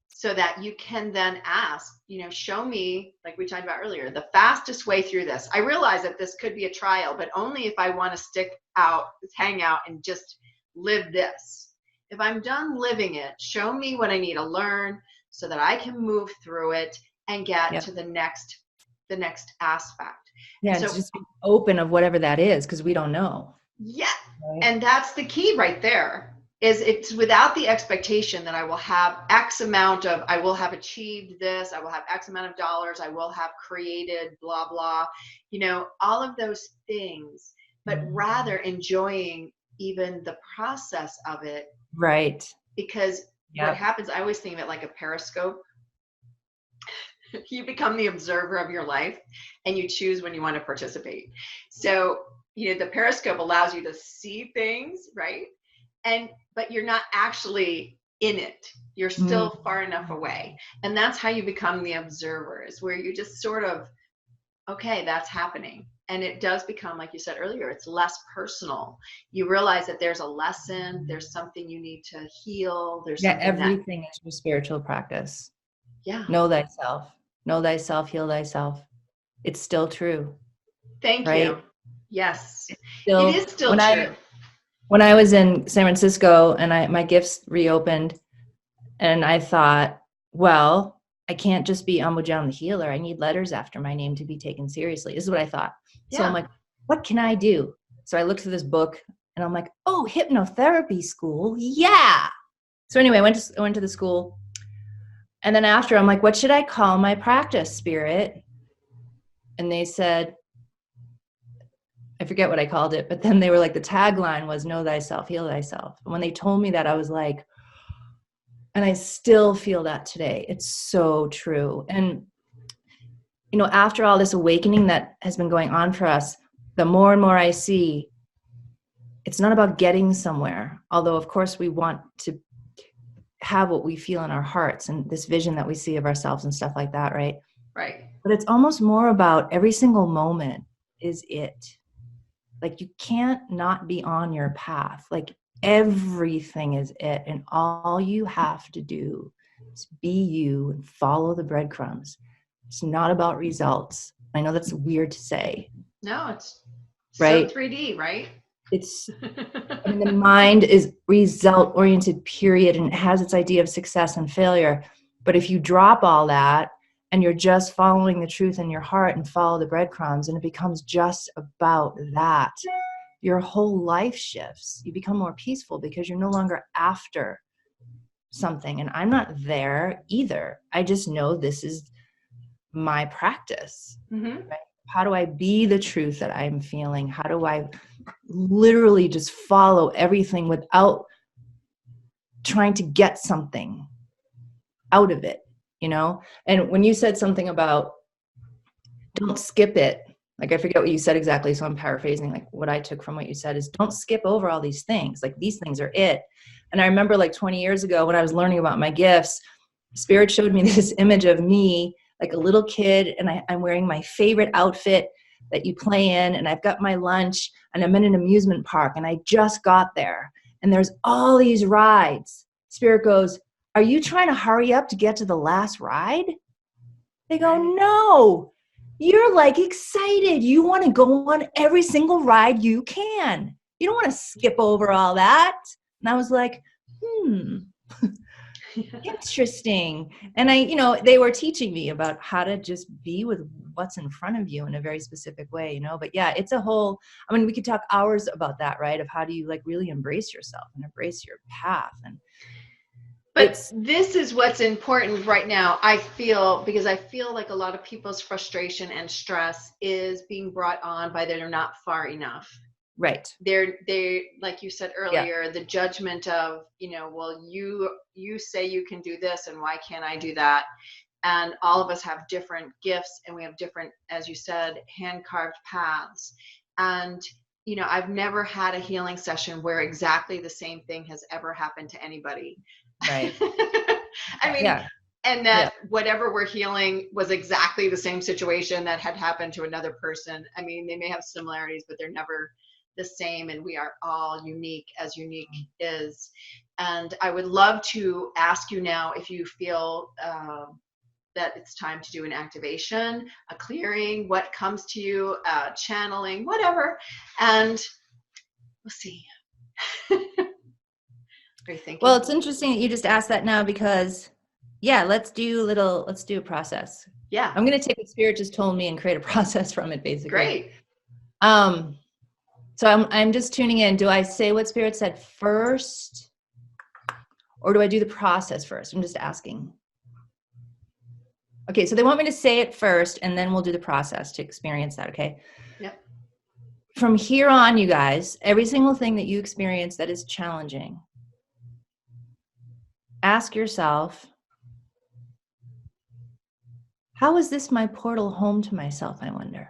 so that you can then ask, show me, like we talked about earlier, the fastest way through this. I realize that this could be a trial, but only if I want to stick out, hang out, and just live this. If I'm done living it, show me what I need to learn so that I can move through it and get to the next aspect. Yeah. And And so, just be open of whatever that is, because we don't know. yeah. Right? And that's the key right there. Is it's without the expectation that I will have X amount of, I will have achieved this, I will have X amount of dollars, I will have created blah, blah, all of those things, but rather enjoying even the process of it. Right. Because what happens, I always think of it like a periscope. You become the observer of your life and you choose when you want to participate. So, the periscope allows you to see things, right? But you're not actually in it. You're still far enough away. And that's how you become the observer, is where you just sort of, okay, that's happening. And it does become, like you said earlier, it's less personal. You realize that there's a lesson, there's something you need to heal. There's something everything is your spiritual practice. Yeah. Know thyself, heal thyself. It's still true. Thank you. Yes. Still, it is still true. When I was in San Francisco and my gifts reopened, and I thought, well, I can't just be Ambujam the healer. I need letters after my name to be taken seriously. This is what I thought. So I'm like, what can I do? So I looked through this book and I'm like, oh, hypnotherapy school. Yeah. So anyway, I went to the school. And then after, I'm like, what should I call my practice, Spirit? And they said, I forget what I called it, but then they were like, the tagline was know thyself, heal thyself. And when they told me that, I was like, and I still feel that today. It's so true. And, after all this awakening that has been going on for us, the more and more I see, it's not about getting somewhere. Although, of course, we want to have what we feel in our hearts and this vision that we see of ourselves and stuff like that, right? Right. But it's almost more about every single moment is it. Like, you can't not be on your path. Like, everything is it. And all you have to do is be you and follow the breadcrumbs. It's not about results. I know that's weird to say. No, it's right? So 3D, right? It's, the mind is result oriented, period. And it has its idea of success and failure. But if you drop all that and you're just following the truth in your heart and follow the breadcrumbs, and it becomes just about that, your whole life shifts. You become more peaceful because you're no longer after something. And I'm not there either. I just know this is my practice. Right? How do I be the truth that I'm feeling? How do I literally just follow everything without trying to get something out of it, And when you said something about don't skip it, like, I forget what you said exactly, so I'm paraphrasing, like, what I took from what you said is don't skip over all these things. Like, these things are it. And I remember, like, 20 years ago when I was learning about my gifts, Spirit showed me this image of me, like a little kid, and I'm wearing my favorite outfit that you play in, and I've got my lunch, and I'm in an amusement park, and I just got there, and there's all these rides. Spirit goes, are you trying to hurry up to get to the last ride? They go, no, you're like excited. You want to go on every single ride you can. You don't want to skip over all that. And I was like, interesting. And they were teaching me about how to just be with what's in front of you in a very specific way, But yeah, it's a whole, we could talk hours about that, right? Of how do you like really embrace yourself and embrace your path. But this is what's important right now, I feel, because I feel like a lot of people's frustration and stress is being brought on by they're not far enough. Right. They like you said earlier, the judgment of, well, you say you can do this and why can't I do that? And all of us have different gifts, and we have different, as you said, hand-carved paths. And I've never had a healing session where exactly the same thing has ever happened to anybody. Right. I mean, Yeah. and that whatever we're healing was exactly the same situation that had happened to another person. I mean, they may have similarities, but they're never the same. And we are all unique as unique is. And I would love to ask you now if you feel that it's time to do an activation, a clearing, what comes to you, channeling, whatever. And we'll see. Are you thinking? Well, it's interesting that you just asked that now, because let's do a process. Yeah. I'm going to take what Spirit just told me and create a process from it, basically. Great. So I'm just tuning in. Do I say what Spirit said first, or do I do the process first? I'm just asking. Okay, so they want me to say it first, and then we'll do the process to experience that, okay? Yep. From here on, you guys, every single thing that you experience that is challenging, ask yourself, how is this my portal home to myself, I wonder?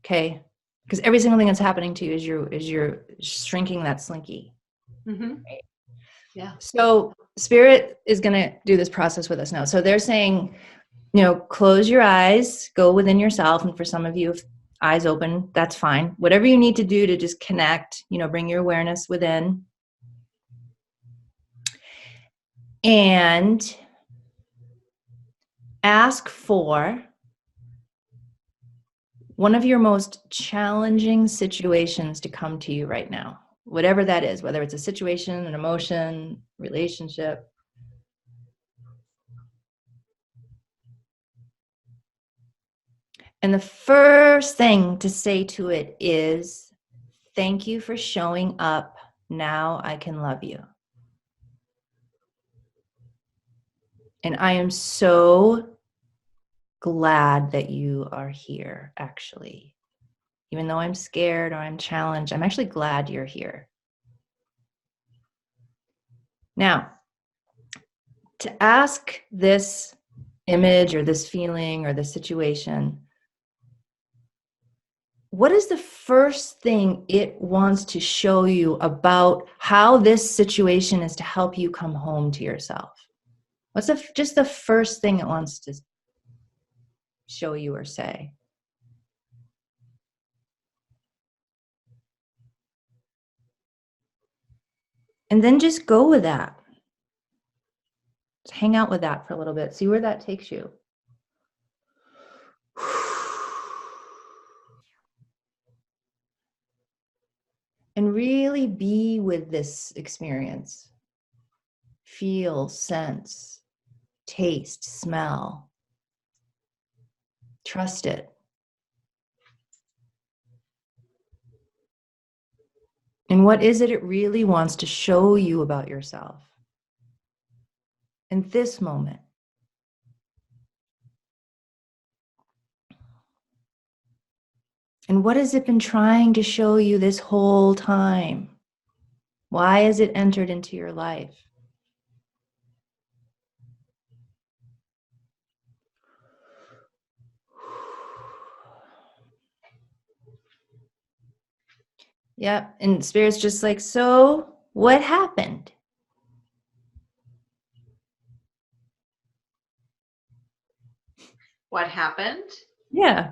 Okay, because every single thing that's happening to you is you're shrinking that slinky. Mm-hmm. Yeah. So Spirit is going to do this process with us now. So they're saying, close your eyes, go within yourself. And for some of you, if eyes open, that's fine. Whatever you need to do to just connect, bring your awareness within. And ask for one of your most challenging situations to come to you right now, whatever that is, whether it's a situation, an emotion, relationship. And the first thing to say to it is, thank you for showing up. Now I can love you. And I am so glad that you are here, actually. Even though I'm scared or I'm challenged, I'm actually glad you're here. Now, to ask this image or this feeling or this situation, what is the first thing it wants to show you about how this situation is to help you come home to yourself? What's just the first thing it wants to show you or say? And then just go with that. Just hang out with that for a little bit. See where that takes you. And really be with this experience. Feel, sense, taste, smell. Trust it. And what is it really wants to show you about yourself in this moment? And what has it been trying to show you this whole time? Why has it entered into your life? Yep. And Spirit's just like, so what happened? What happened? Yeah.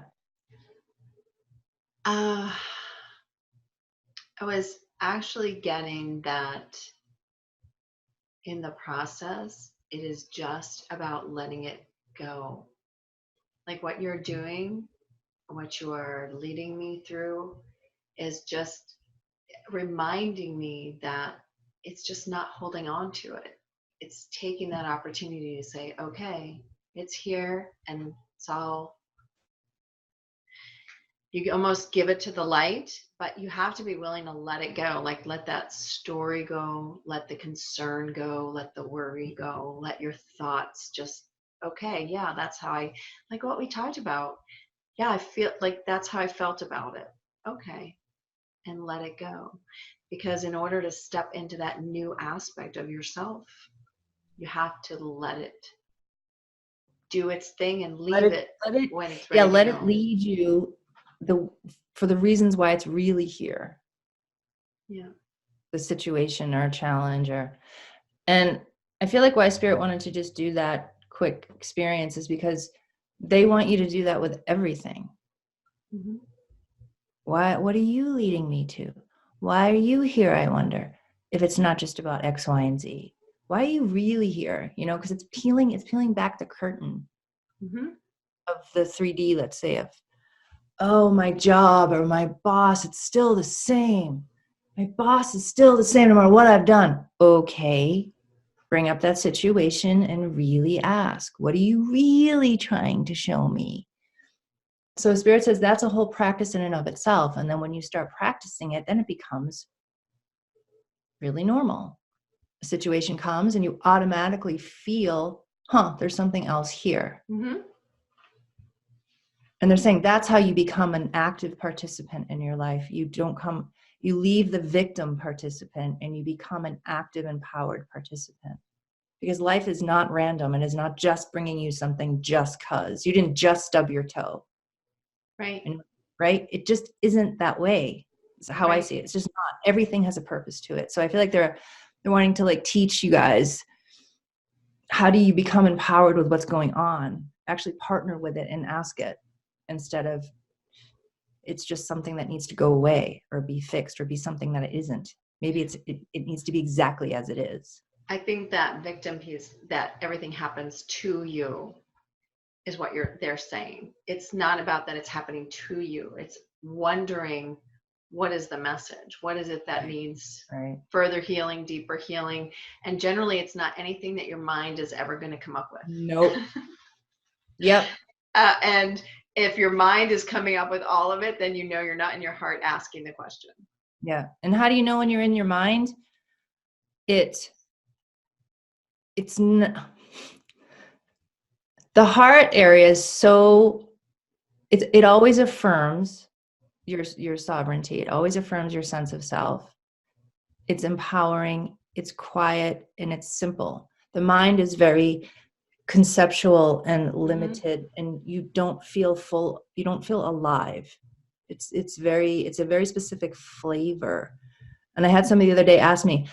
I was actually getting that in the process, it is just about letting it go. Like what you're doing, what you are leading me through is just reminding me that it's just not holding on to it. It's taking that opportunity to say, okay, it's here and it's all, you almost give it to the light, but you have to be willing to let it go. Like let that story go, let the concern go, let the worry go, let your thoughts just, okay, yeah, that's how I, like what we talked about. Yeah, I feel like that's how I felt about it. Okay. And let it go. Because in order to step into that new aspect of yourself, You have to let it do its thing and leave Let it it, when it's yeah, ready let to it go. lead you for the reasons why it's really here. Yeah. The situation or challenge and I feel like why Spirit wanted to just do that quick experience is because they want you to do that with everything. Mm-hmm. What are you leading me to? Why are you here, I wonder, if it's not just about X, Y, and Z? Why are you really here? You know, because it's peeling back the curtain Mm-hmm. of the 3D, let's say, of, oh, my job or my boss, it's still the same. My boss is still the same no matter what I've done. Okay, bring up that situation and really ask, what are you really trying to show me? So Spirit says that's a whole practice in and of itself. And then when you start practicing it, then it becomes really normal. A situation comes and you automatically feel, there's something else here. Mm-hmm. And they're saying that's how you become an active participant in your life. You leave the victim participant and you become an active, empowered participant. Because life is not random and is not just bringing you something just because. You didn't just stub your toe. Right. Right? It just isn't that way. It's how I Right. see it. It's just not. Everything has a purpose to it. So I feel like they're wanting to like teach you guys, how do you become empowered with what's going on? Actually partner with it and ask it instead of it's just something that needs to go away or be fixed or be something that it isn't. Maybe it needs to be exactly as it is. I think that victim piece, that everything happens to you, is what they're saying. It's not about that it's happening to you. It's wondering, what is the message? What is it that needs further healing, deeper healing? And generally, it's not anything that your mind is ever going to come up with. Nope. Yep. And if your mind is coming up with all of it, then you know you're not in your heart asking the question. Yeah. And how do you know when you're in your mind? It's not. The heart area is so, it always affirms your sovereignty. It always affirms your sense of self. It's empowering, it's quiet, and it's simple. The mind is very conceptual and limited, and you don't feel full, you don't feel alive. It's a very specific flavor. And I had somebody the other day ask me,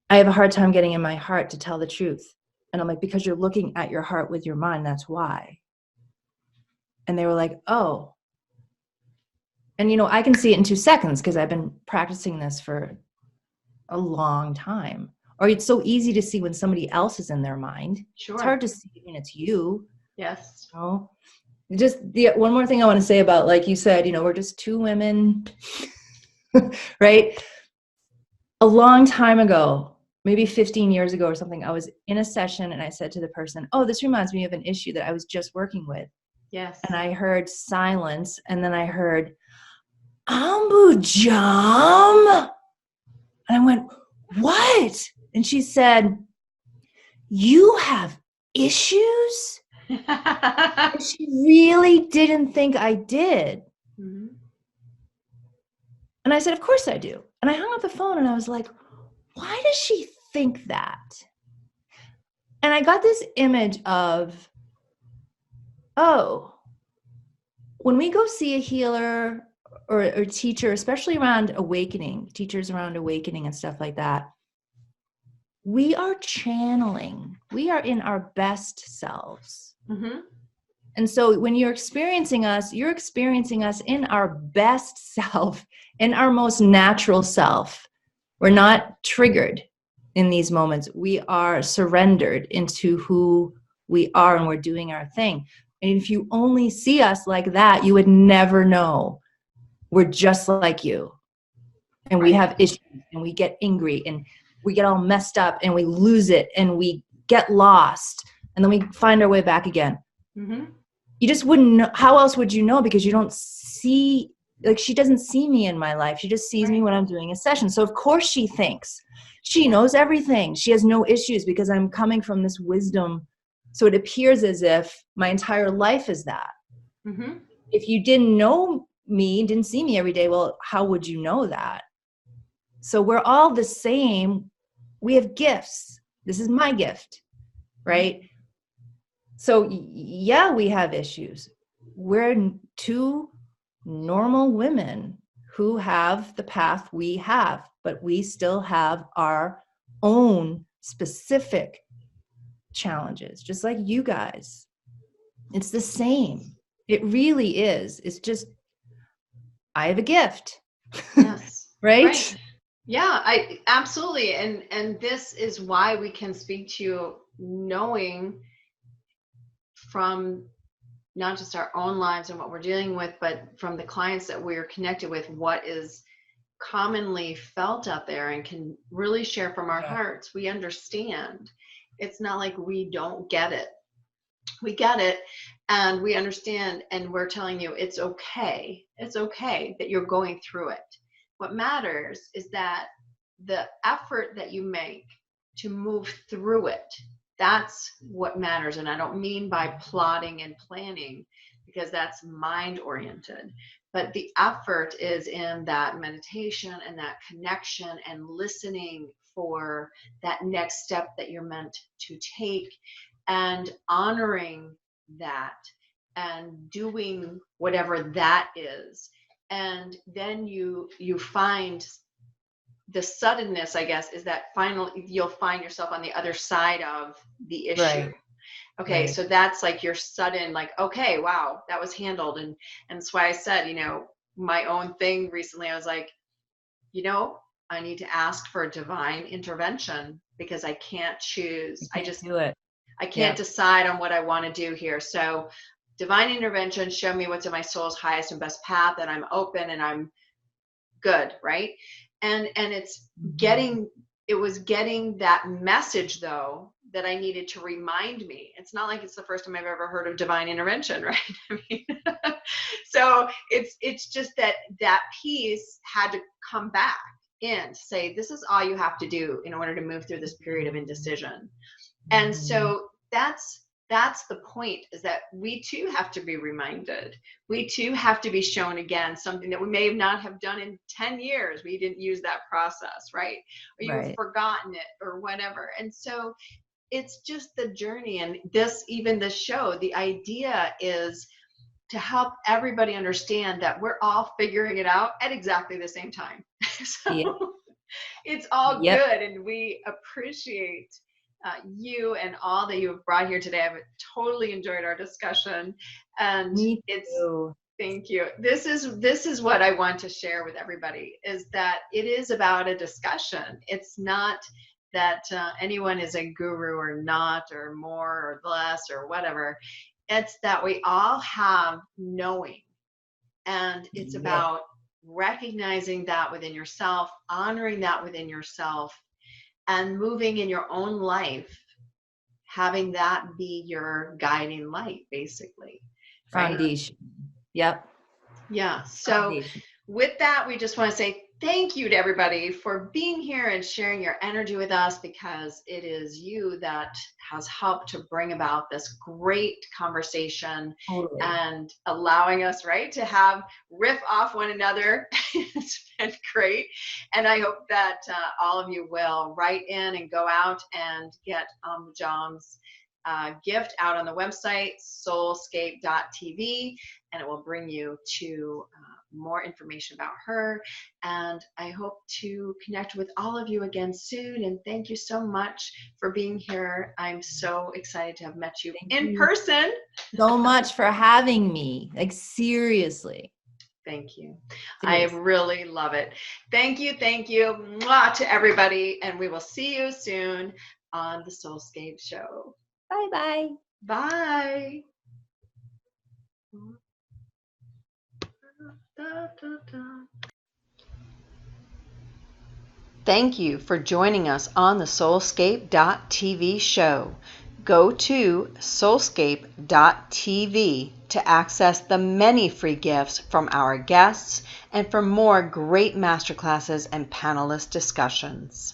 I have a hard time getting in my heart to tell the truth. And I'm like, because you're looking at your heart with your mind, that's why. And they were like, oh. And, you know, I can see it in 2 seconds because I've been practicing this for a long time. Or it's so easy to see when somebody else is in their mind. Sure. It's hard to see when it's you. Yes. You know? Just one more thing I want to say about, like you said, you know, we're just 2 women, right? A long time ago, maybe 15 years ago or something, I was in a session and I said to the person, oh, this reminds me of an issue that I was just working with. Yes. And I heard silence, and then I heard, Ambujam. And I went, what? And she said, you have issues? And she really didn't think I did. Mm-hmm. And I said, of course I do. And I hung up the phone and I was like, why does she think that? And I got this image of, oh, when we go see a healer or teacher, especially around awakening, teachers around awakening and stuff like that, we are channeling. We are in our best selves. Mm-hmm. And so when you're experiencing us in our best self, in our most natural self. We're not triggered in these moments. We are surrendered into who we are, and we're doing our thing. And if you only see us like that, you would never know we're just like you. And we have issues, and we get angry, and we get all messed up, and we lose it, and we get lost, and then we find our way back again. Mm-hmm. You just wouldn't know. How else would you know? Because you don't see, like, she doesn't see me in my life. She just sees me when I'm doing a session. So of course she thinks she knows everything. She has no issues because I'm coming from this wisdom. So it appears as if my entire life is that. Mm-hmm. If you didn't know me, didn't see me every day, well, how would you know that? So we're all the same. We have gifts. This is my gift. right? So yeah, we have issues. We're two normal women who have the path we have, but we still have our own specific challenges, just like you guys. It's the same. It really is. It's just, I have a gift. Yes. Right? Yeah, I absolutely. And this is why we can speak to you knowing from not just our own lives and what we're dealing with, but from the clients that we're connected with, what is commonly felt out there, and can really share from our hearts. We understand. It's not like we don't get it. We get it, and we understand, and we're telling you it's okay. It's okay that you're going through it. What matters is that the effort that you make to move through it, that's what matters. And I don't mean by plotting and planning, because that's mind oriented, but the effort is in that meditation and that connection and listening for that next step that you're meant to take, and honoring that and doing whatever that is. And then you find the suddenness, I guess, is that finally you'll find yourself on the other side of the issue. Right. Okay, Right. so that's like your sudden, like, okay, wow, that was handled. And that's why I said, my own thing recently, I was like, I need to ask for divine intervention, because I can't choose. I just do it. I can't decide on what I want to do here. So divine intervention, show me what's in my soul's highest and best path, and I'm open and I'm good, right? And it's it was getting that message, though, that I needed to remind me. It's not like it's the first time I've ever heard of divine intervention, right? I mean, so it's just that piece had to come back in to say, this is all you have to do in order to move through this period of indecision. And so that's the point, is that we too have to be reminded. We too have to be shown again something that we may not have done in 10 years. We didn't use that process, right? Or you've forgotten it or whatever. And so it's just the journey. And even this show, the idea is to help everybody understand that we're all figuring it out at exactly the same time. So it's all good. And we appreciate you and all that you have brought here today. I've totally enjoyed our discussion, and thank you. This is what I want to share with everybody, is that it is about a discussion. It's not that anyone is a guru or not, or more or less or whatever. It's that we all have knowing, and it's about recognizing that within yourself, honoring that within yourself, and moving in your own life, having that be your guiding light, basically. Foundation. Yep. Yeah. So with that, we just want to say thank you to everybody for being here and sharing your energy with us, because it is you that has helped to bring about this great conversation and allowing us, to have riff off one another. It's been great. And I hope that all of you will write in and go out and get Ambujam's gift out on the website, SoulScape.tv, and it will bring you to more information about her. And I hope to connect with all of you again soon. And thank you so much for being here. I'm so excited to have met you in person. So much for having me. Like, seriously. Thank you. I really love it. Thank you. Thank you. Mwah to everybody. And we will see you soon on the SoulScape show. Bye-bye. Bye. Thank you for joining us on the SoulScape.tv show. Go to SoulScape.tv to access the many free gifts from our guests and for more great masterclasses and panelist discussions.